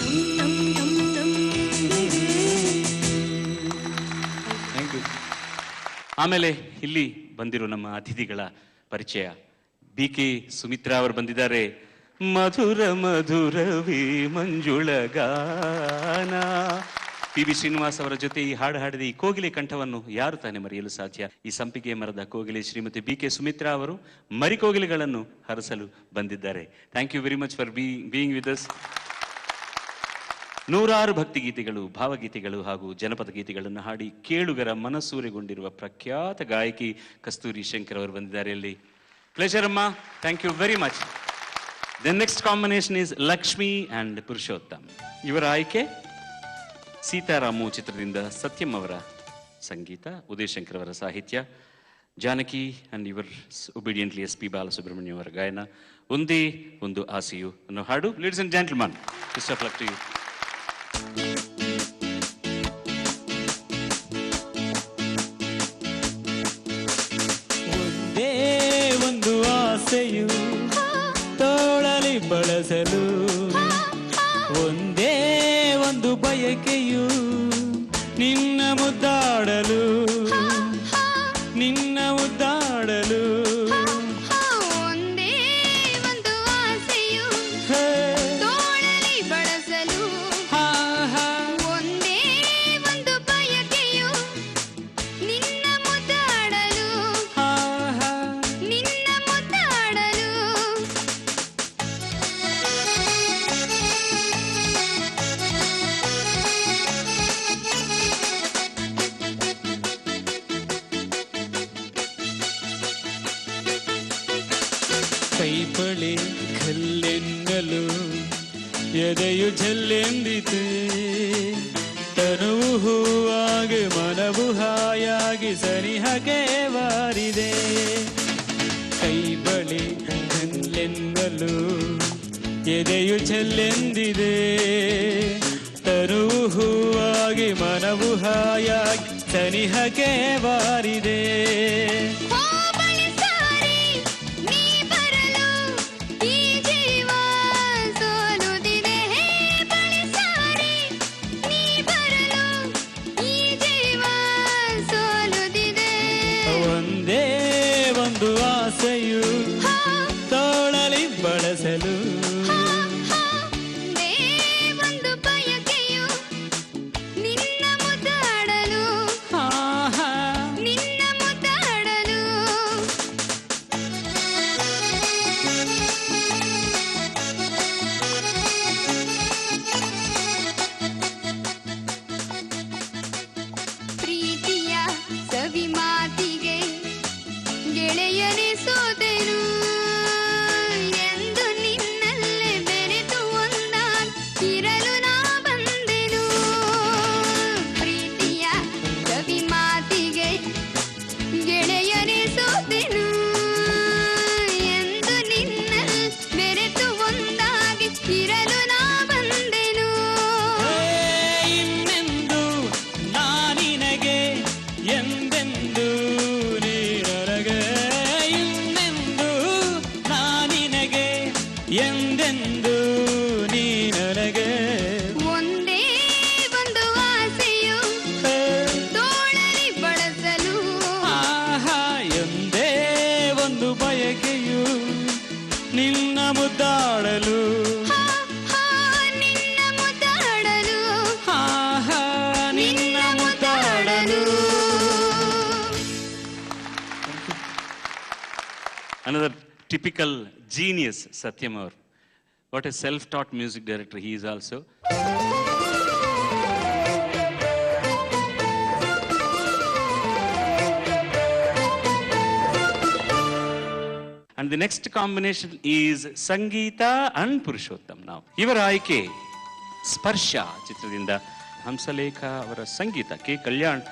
ತನ್ನಂ ತನ್ನಂ ಎಂದಿದೆ. Thank you. ಆಮೇಲೆ ಇಲ್ಲಿ ಬಂದಿರೋ ನಮ್ಮ ಅತಿಥಿಗಳ ಪರಿಚಯ. BK ಸುಮಿತ್ರಾ ಅವರು ಬಂದಿದ್ದಾರೆ. ಮಧುರ ಮಧುರವೇ ಮಂಜುಳ ಗಾನ. PB ಶ್ರೀನಿವಾಸ್ ಅವರ ಜೊತೆ ಈ ಹಾಡು ಹಾಡಿದ ಈ ಕೋಗಿಲೆ ಕಂಠವನ್ನು ಯಾರು ತಾನೇ ಮರೆಯಲು ಸಾಧ್ಯ. ಈ ಸಂಪಿಗೆ ಮರದ ಕೋಗಿಲೆ ಶ್ರೀಮತಿ BK ಸುಮಿತ್ರಾ ಅವರು ಮರಿ ಕೋಗಿಲೆಗಳನ್ನು ಹರಸಲು ಬಂದಿದ್ದಾರೆ. Thank you very much for being with us. ನೂರಾರು ಭಕ್ತಿಗೀತೆಗಳು, ಭಾವಗೀತೆಗಳು ಹಾಗೂ ಜನಪದ ಗೀತೆಗಳನ್ನು ಹಾಡಿ ಕೇಳುಗರ ಮನಸೂರೆಗೊಂಡಿರುವ ಪ್ರಖ್ಯಾತ ಗಾಯಕಿ ಕಸ್ತೂರಿ ಶಂಕರ್ ಅವರು ಬಂದಿದ್ದಾರೆ. ಇಲ್ಲಿ ಪ್ಲೇಜರ್ ಅಮ್ಮ, thank you very much. The next combination is Lakshmi and Purushottam. ಇವರ ಆಯ್ಕೆ ಸೀತಾರಾಮು ಚಿತ್ರದಿಂದ ಸತ್ಯಂ ಅವರ ಸಂಗೀತ, ಉದಯ್ ಶಂಕರ್ ಅವರ ಸಾಹಿತ್ಯ, Janaki and your obediently SP Balasubrahmanya ಅವರ ಗಾಯನ. ಒಂದೇ ಒಂದು ಆಸೆಯು ಅನ್ನೋ ಹಾಡು. Ladies and gentleman, best of luck to you. ಒಂದೇ ಒಂದು ಆಸೆಯು ತೋಳಲಿ ಬಳಸಲು, ಒಂದೇ ಒಂದು ಬಯಕೆಯು ನಿನ್ನ ಮುದ್ದಾಡಲು, ನಿನ್ನ ಮುದ್ದಾಡಲು. ಒಂದೇ ಒಂದು ಆಸೆಯು ತೋಳಲಿ ಬಳಸಲು, ಒಂದೇ ಒಂದು ಬಯಕೆಯು ನಿನ್ನ ಮುದ್ದಾಡಲು, ನಿನ್ನ ಮುದ್ದಾಡಲು. ಕೈಪಳೆ ಕಲ್ಲೆನ್ನಲು ಎದೆಯು ಜಲ್ಲೆಂದಿತು, ತನುವು ಹೂವಾ ಒಂದಾಗಿ ಸನಿಹಗೆ ಬಾರಿದೆ. ಕೈ ಬಳಿ ಚೆಲ್ಲೆನ್ನಲು ಎದೆಯು ಚೆಲ್ಲೆಂದಿದೆ. ತನುವು ಹೂವಾಗಿ ಮನವು ಹಾಯಾಗಿ ಸನಿಹಗೆ ಬಾರಿದೆ. ಒಂದೇ ಒಂದು ಆಸೆಯು ತೋಳಲಿ ಬಳಸಲು. ಒಂದು ಬಯಕೆಯು ನಿನ್ನ ಮುದ್ದಾಡಲು, ನಿನ್ನ ಮುದ್ದಾಡಲು. ಪ್ರೀತಿಯ ಸವಿ ಮಾತಿಗೆ ಗೆಳೆಯನೇ ಸೋತೆನು ಎಂದು ನಿನ್ನಲ್ಲೇ ಬೆರೆತು ಒಂದಾಗಿರಲು ನಾ ಬಂದೆನು. ಪ್ರೀತಿಯ ಸವಿ ಮಾತಿಗೆ ಗೆಳೆಯನೇ ಸೋತೆನು ಎಂದು ನಿನ್ನಲ್ಲಿ ಬೆರೆತು ಒಂದಾಗಿ ಇರಲು ನಾ ಬಂದೆನು. ಇನ್ನೆಂದು ನಾನಿನಗೆ ಎಂದೆಂದು ನೀನೊರಗೆ. ಇನ್ನೆಂದು ನಾನಿನಗೆ ಎಂದೆಂದು ನೀನೊರಗೆ. ಒಂದೇ ಒಂದು ಆಸೆಯು ತೋಳಲಿ ಬಳಸಲು. ಎಂದೇ ಒಂದು ಬಯಕೆಯು ನಿನ್ನ ಮುದ್ದಾಡಲು. ನಿನ್ನ ಮುದ್ದಾಡಲು, ನಿನ್ನ ಮುದ್ದಾಡಲು. Another typical genius, Satyam Aur. What a self-taught music director he is also. And the next combination is Sangeeta and Purushottam. Now, ಇವರ ಆಯ್ಕೆ ಸ್ಪರ್ಶ ಚಿತ್ರದಿಂದ ಹಂಸಲೇಖ ಅವರ ಸಂಗೀತ, ಕೆ ಕಲ್ಯಾಣ್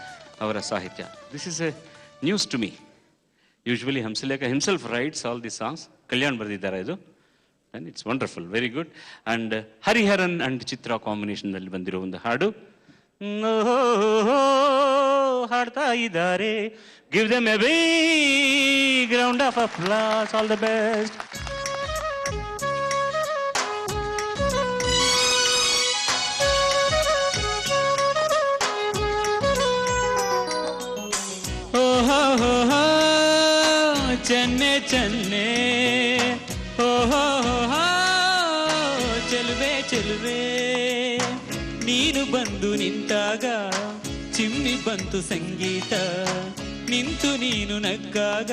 ಅವರ ಸಾಹಿತ್ಯ. This is a news to me. Usually Hamsalekha himself writes all the songs. Kalyan ಬರ್ದಿದ್ದಾರೆ ಇದು. And it's wonderful, very good. And Hariharan and Chitra combination ನಲ್ಲಿ ಬಂದಿರೋ ಒಂದು ಹಾಡು ಹಾಡ್ತಾ ಇದ್ದಾರೆ. Give them a big round of applause. All the best. ಚನ್ನೆ ಚನ್ನೆ ಓಹೋ ಚೆಲುವೆ ಚೆಲುವೆ ನೀನು ಬಂದು ನಿಂತಾಗ ಚಿಮ್ಮಿ ಬಂತು ಸಂಗೀತ. ನಿಂತು ನೀನು ನಗ್ಗಾಗ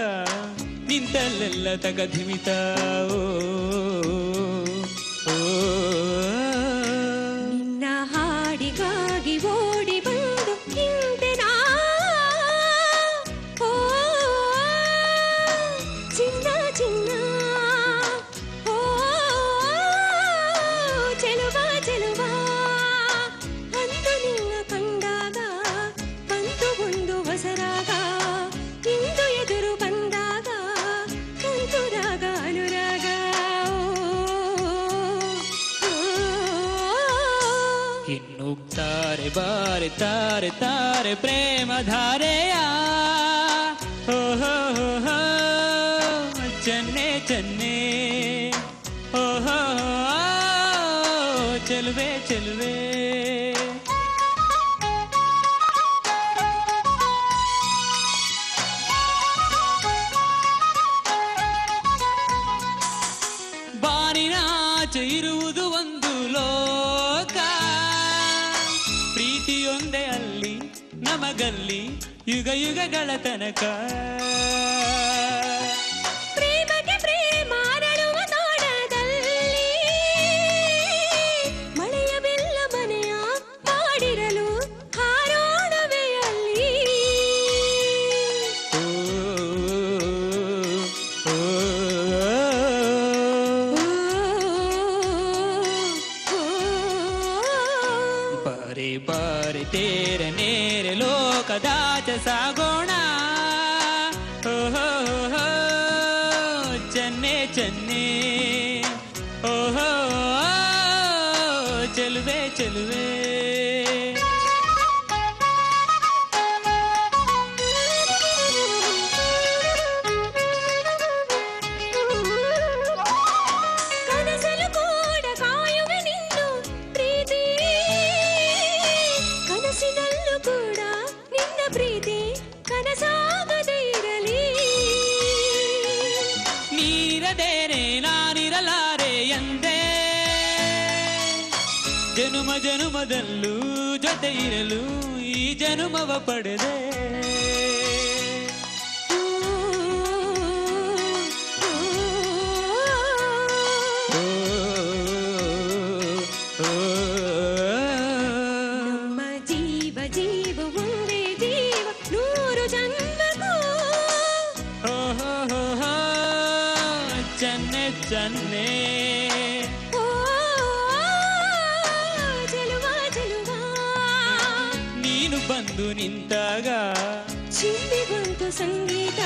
ನಿಂತಲ್ಲೆಲ್ಲ ತಗಧಿಮಿತ. ನಿನ್ನ ಹಾಡಿಗಾಗಿ ಓಡಿ ಬಂದು ನಿಂತೆನಾ ಓ ಚಿನ್ನ ಚಿನ್ನ ಓ ಚೆಲುವ ಚೆಲುವ ಅಂದು ನಿನ್ನ ಕಂಡಾಗ ಬಂತು ಒಂದು ಹೊಸರಾಗ. ಇಂದು ಎದುರು ಬಂದಾಗ ಕಂತುರಾಗ ಅನುರಾಗ. ಇನ್ನು ತಾರೆ ಬಾರೆ ತಾರೆ ತಾರೆ ಪ್ರೇಮ ಧಾರೆಯ ಓಹೋ ಚೆನ್ನೆ ಚೆನ್ನೆ ಓಹೋ ಚೆಲುವೆ ಚೆಲುವೆ. ಬಾನಿನಾಚೆ ಇರುವುದು ಒಂದು ಲೋಕ, ಪ್ರೀತಿಯೊಂದೇ ಅಲ್ಲಿ ನಮಗಲ್ಲಿ ಯುಗ ಯುಗಗಳ ತನಕ. ಪ್ರೇಮಕ್ಕೆ ಪ್ರೇಮ ಅರಳುವ ನಾಡದಲ್ಲಿ ಮಳೆಯ ಬೆಲ್ಲ ಮನೆಯ ಮಾಡಿರಲು ಹಾರೋಣವೇ ಅಲ್ಲಿ. ಬಾರೆ ಬಾರೆ ತೇರೆ ನೇರೆ ಲೋಕ ಲೋಕದಾಚೆ ಸಾಗೋಣ. ಓಹೋ ಚೆನ್ನೆ ಚೆನ್ನೆ, ಓಹೋ ಚೆಲುವೆ ಚೆಲುವೆ. ಕನಸಲು ಕೂಡ ಕಾಯುವೆ ನಿನ್ನು ಪ್ರೀತಿ, ಕನಸಿನಲ್ಲೂ ಕೂಡ ನಿನ್ನ ಪ್ರೀತಿ ಕನಸಾಗದೇ ಇರಲಿ. ನೀರದೇನೆ ನಾನಿರಲಾರೆ ಎಂದೇ, ಜನುಮ ಜನುಮದಲ್ಲೂ ಜೊತೆ ಇರಲು ಈ ಜನುಮವ ಪಡೆದೆ. ನಮ್ಮ ಜೀವ ಜೀವ ಒಂದೇ ಜೀವ ನೂರು ಜನ್ಮಕ್ಕೂ. ಚೆನ್ನೆ ಚೆನ್ನೆ, ಚೆಲುವ ಚೆಲುವ. ನೀನು ಬಂದು ನಿಂತಾಗ ಚಿಂದಿ ಬಂತು ಸಂಗೀತ,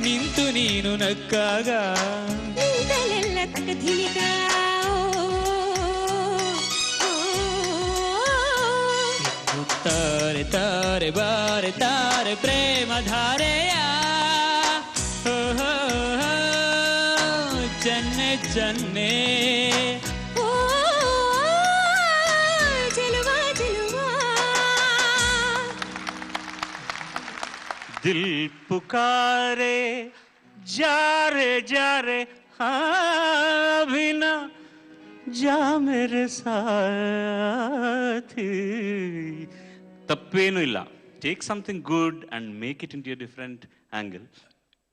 ನಿಂತು ನೀನು ನಕ್ಕಾಗ ನಿಂತಲೆಲ್ಲ ತಕಧಿಮಿತ. ತಾರೆ ತಾರೆ ಬಾರೆ ತಾರೆ ಪ್ರೇಮ ಧಾರೆಯ. ಚೆನ್ನೆ ಚೆನ್ನೆ, ಚೆಲುವ ಚೆಲುವ. ದಿಲ್ ಪುಕಾರೆ ಜಾರೆ ಜಾರೆ ಬಿನ ಜಾ ಮೇರೆ ಸಾಥಿ. ತಪ್ಪೇನೂ ಇಲ್ಲ. Take something good and make it into different angle.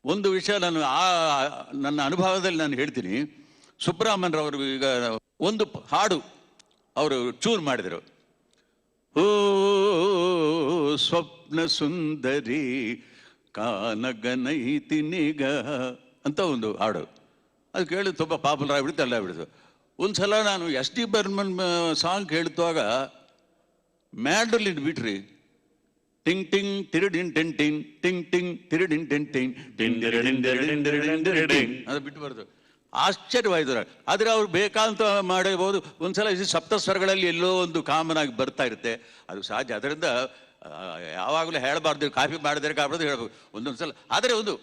ಒಂದು ವಿಷಯ ನಾನು ನನ್ನ ಅನುಭವದಲ್ಲಿ ನಾನು ಹೇಳ್ತೀನಿ. ಸುಬ್ರಹ್ಮಣ್ಯರವರು ಈಗ ಒಂದು ಹಾಡು ಅವರು ಚೂರ್ ಮಾಡಿದರು. ಓ ಸ್ವಪ್ನ ಸುಂದರಿ ಕಾನಗನೈತಿನಿಗ ಅಂತ ಒಂದು ಹಾಡು. ಅದು ಕೇಳಿ ತುಂಬ ಪಾಪ್ಯುಲರ್ ಆಗಿಬಿಡ್ತು, ಎಲ್ಲ ಆಗ್ಬಿಡ್ತು. ಒಂದ್ಸಲ ನಾನು ಎಸ್ ಡಿ ಬರ್ಮನ್ ಸಾಂಗ್ ಕೇಳುವಾಗ ಮ್ಯಾಡಲಿನ್ ಬಿಟ್ರಿ ಟಿಂಗ್ ಟಿಂಗ್ ತಿರುಡಿನ್ ಟೆನ್ ಟಿಂಗ್ ಟಿಂಗ್ ಟಿಂಗ್ ತಿರುಡಿನ್ ಟೆನ್ ಟಿಂಗ್ ಅದು ಬಿಟ್ಟು ಬರ್ತದೆ. ಆಶ್ಚರ್ಯವಾಯಿತು. ಆದರೆ ಅವ್ರು ಬೇಕಾಂತ ಮಾಡಬಹುದು. ಒಂದ್ಸಲ ಸಪ್ತ ಸ್ವರಗಳಲ್ಲಿ ಎಲ್ಲೋ ಒಂದು ಕಾಮನ್ ಆಗಿ ಬರ್ತಾ ಇರುತ್ತೆ, ಅದು ಸಹಜ. ಅದರಿಂದ ಯಾವಾಗಲೂ ಹೇಳಬಾರ್ದು, ಕಾಪಿ ಮಾಡಿದ್ರೆ ಕಾಪಾಡೋದು ಹೇಳ್ಬೇಕು ಒಂದೊಂದ್ಸಲ. ಆದರೆ ಒಂದು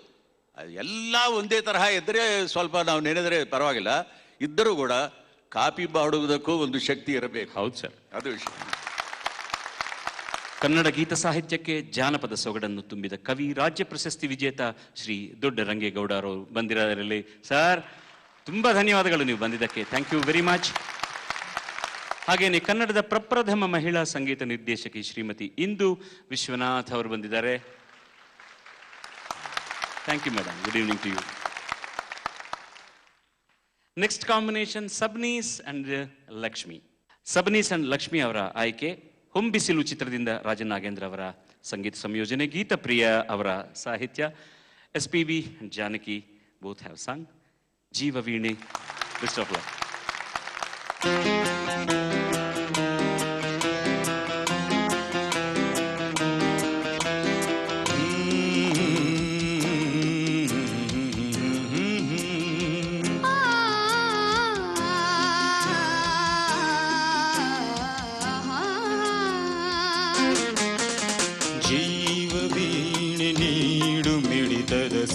ಎಲ್ಲ ಒಂದೇ ತರಹ ಇದ್ದರೆ ಸ್ವಲ್ಪ ನಾವು ನೆನೆದರೆ ಪರವಾಗಿಲ್ಲ, ಇದ್ದರೂ ಕೂಡ ಕಾಪಿ ಮಾಡುವುದಕ್ಕೂ ಒಂದು ಶಕ್ತಿ ಇರಬೇಕು. ಹೌದು ಸರ್, ಅದು ವಿಷಯ. ಕನ್ನಡ ಗೀತ ಸಾಹಿತ್ಯಕ್ಕೆ ಜಾನಪದ ಸೊಗಡನ್ನು ತುಂಬಿದ ಕವಿ, ರಾಜ್ಯ ಪ್ರಶಸ್ತಿ ವಿಜೇತ ಶ್ರೀ ದೊಡ್ಡ ರಂಗೇಗೌಡ ಅವರು ಬಂದಿರೋದರಲ್ಲಿ ಸರ್ ತುಂಬ ಧನ್ಯವಾದಗಳು ನೀವು ಬಂದಿದ್ದಕ್ಕೆ. Thank you very much. ಹಾಗೇನೆ ಕನ್ನಡದ ಪ್ರಪ್ರಥಮ ಮಹಿಳಾ ಸಂಗೀತ ನಿರ್ದೇಶಕಿ ಶ್ರೀಮತಿ ಇಂದು ವಿಶ್ವನಾಥ್ ಅವರು ಬಂದಿದ್ದಾರೆ. Thank you madam. Good evening to you. Next combination Sabnis and Lakshmi. Sabnis and Lakshmi ಅವರ ಆಯ್ಕೆ. ಹೊಂಬಿಸಿಲು ಚಿತ್ರದಿಂದ ರಾಜನಾಗೇಂದ್ರ ಅವರ ಸಂಗೀತ ಸಂಯೋಜನೆ, ಗೀತಪ್ರಿಯ ಅವರ ಸಾಹಿತ್ಯ, SPB and Janaki both have sung. Jeeva Veene, best of luck.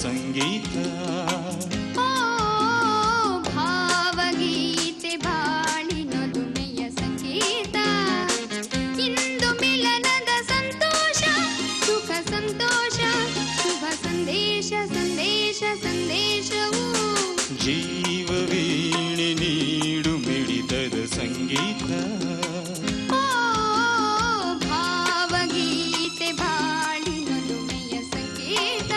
ಸಂಗೀತ ಭಾವಗೀತೆ ಬಾಳಿನೊಲುಮೆಯ ಸಂಗೀತ, ಇಂದು ಮಿಲನದ ಸಂತೋಷ, ಸುಖ ಸಂತೋಷ, ಶುಭ ಸಂದೇಶ ಸಂದೇಶ ಸಂದೇಶವು. ಜೀವ ವೀಣೆ ನೀಡು ಮಿಡಿತದ ಸಂಗೀತ, ಭಾವಗೀತೆ ಬಾಳಿನೊಲುಮೆಯ ಸಂಗೀತ.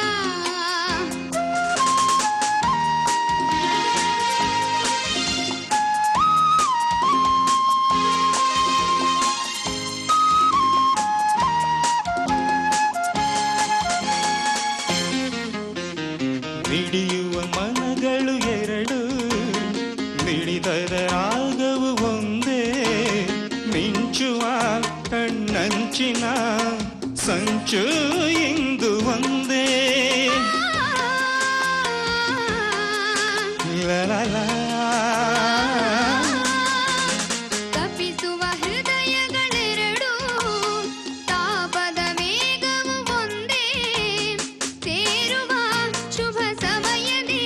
ಮಿಡಿಯುವ ಮನಗಳು ಎರಡು, ಮಿಡಿದರ ರಾಗವು ಒಂದೇ, ಮಿಂಚುವ ಕಣ್ಣಂಚಿನ ಸಂಚು ಇಂದು ಒಂದೇ ಲಲಲ. ತಪ್ಪಿಸುವ ಹೃದಯಗಳೆರಡು ತಾಪದ ವೇಗವು ಒಂದೇ ಸೇರುವ ಶುಭ ಸಮಯದಿ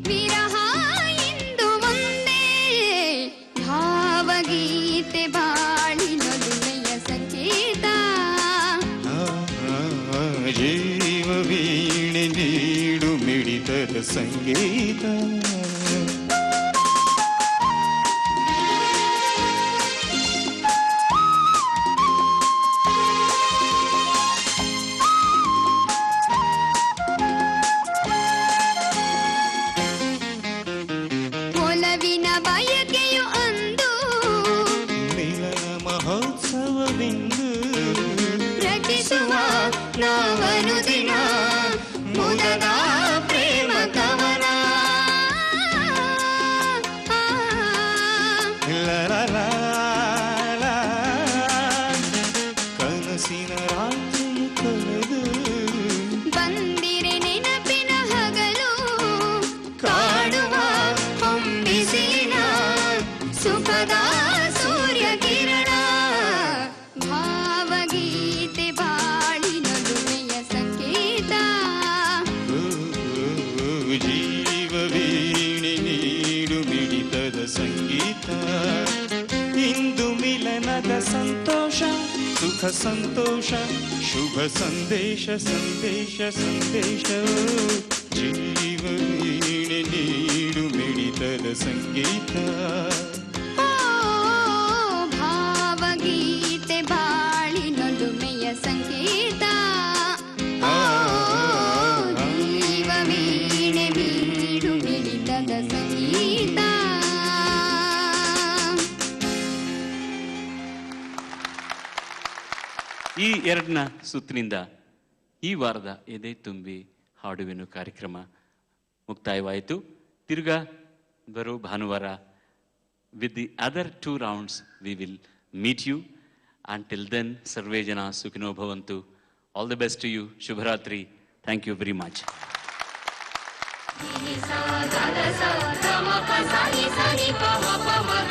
ವಿರಹ ಇಂದು ಒಂದೇ ಭಾವಗೀತೆ ಬಾಳಿನೊಲುಮೆಯ ಸಂಕೇತ ಜೀವ ವೀಣೆ ನೀಡು ಮಿಡಿತದ ಸಂಗೀತ. ಒಲವಿನ ಬಯಕೆಯು ಅಂದು ಮಿಲನ ಮಹೋತ್ಸವವಿಂದು ರಚಿಸುವ ನಾವನು ದಿನ ಮುದದ ಪ್ರೇಮ ಕವನ ಲಲಲ. ಕನಸಿನ ರಾತ್ರಿ ಕಳೆದು ಬಂದಿರೆ ನೆನಪಿನ ಹಗಲು ಕಾಡುವ ಹೊಂಬಿಸಿಲಿನ ಸುಖದ ಸೂರ್ಯ ಕಿರಣ ಭಾವಗೀತೆ ಬಾಳಿನೊಲುಮೆಯ ಸಂಕೇತ ಜೀವ ವೀಣೆ ನೀಡು ಮಿಡಿತದ ಸಂಗೀತ. ಇಂದು ಮಿಲನದ ಸಂತೋಷ ಸುಖ ಸಂತೋಷ ಶುಭ ಸಂದೇಶ ಸಂದೇಶ ಸಂದೇಶ. ಜೀವ ವೀಣೆ ನೀಡು ಮಿಡಿತದ ಸಂಗೀತ. ಓ ಭಾವಗೀತೆ ಬಾಳಿನೊಲುಮೆಯ ಸಂಕೇತ ಓ ಜೀವ ವೀಣೆ ನೀಡು ಮಿಡಿತದ ಸಂಗೀತ. ಈ ಎರಡನ ಸುತ್ತಿನಿಂದ ಈ ವಾರದ ಎದೆ ತುಂಬಿ ಹಾಡುವೆನು ಕಾರ್ಯಕ್ರಮ ಮುಕ್ತಾಯವಾಯಿತು. ತಿರ್ಗಾ ಬರೋ ಭಾನುವಾರ with the other 2 rounds we will meet you. Until then ಸರ್ವೇ ಜನ ಸುಖಿನೋ ಭವಂತು. All the best to you. ಶುಭರಾತ್ರಿ. Thank you very much. ಸ ಗ ಸ ಗ ಮ ಪ ಸ ನಿ ಸ ನಿ ಪ ಮ ಪ ಮ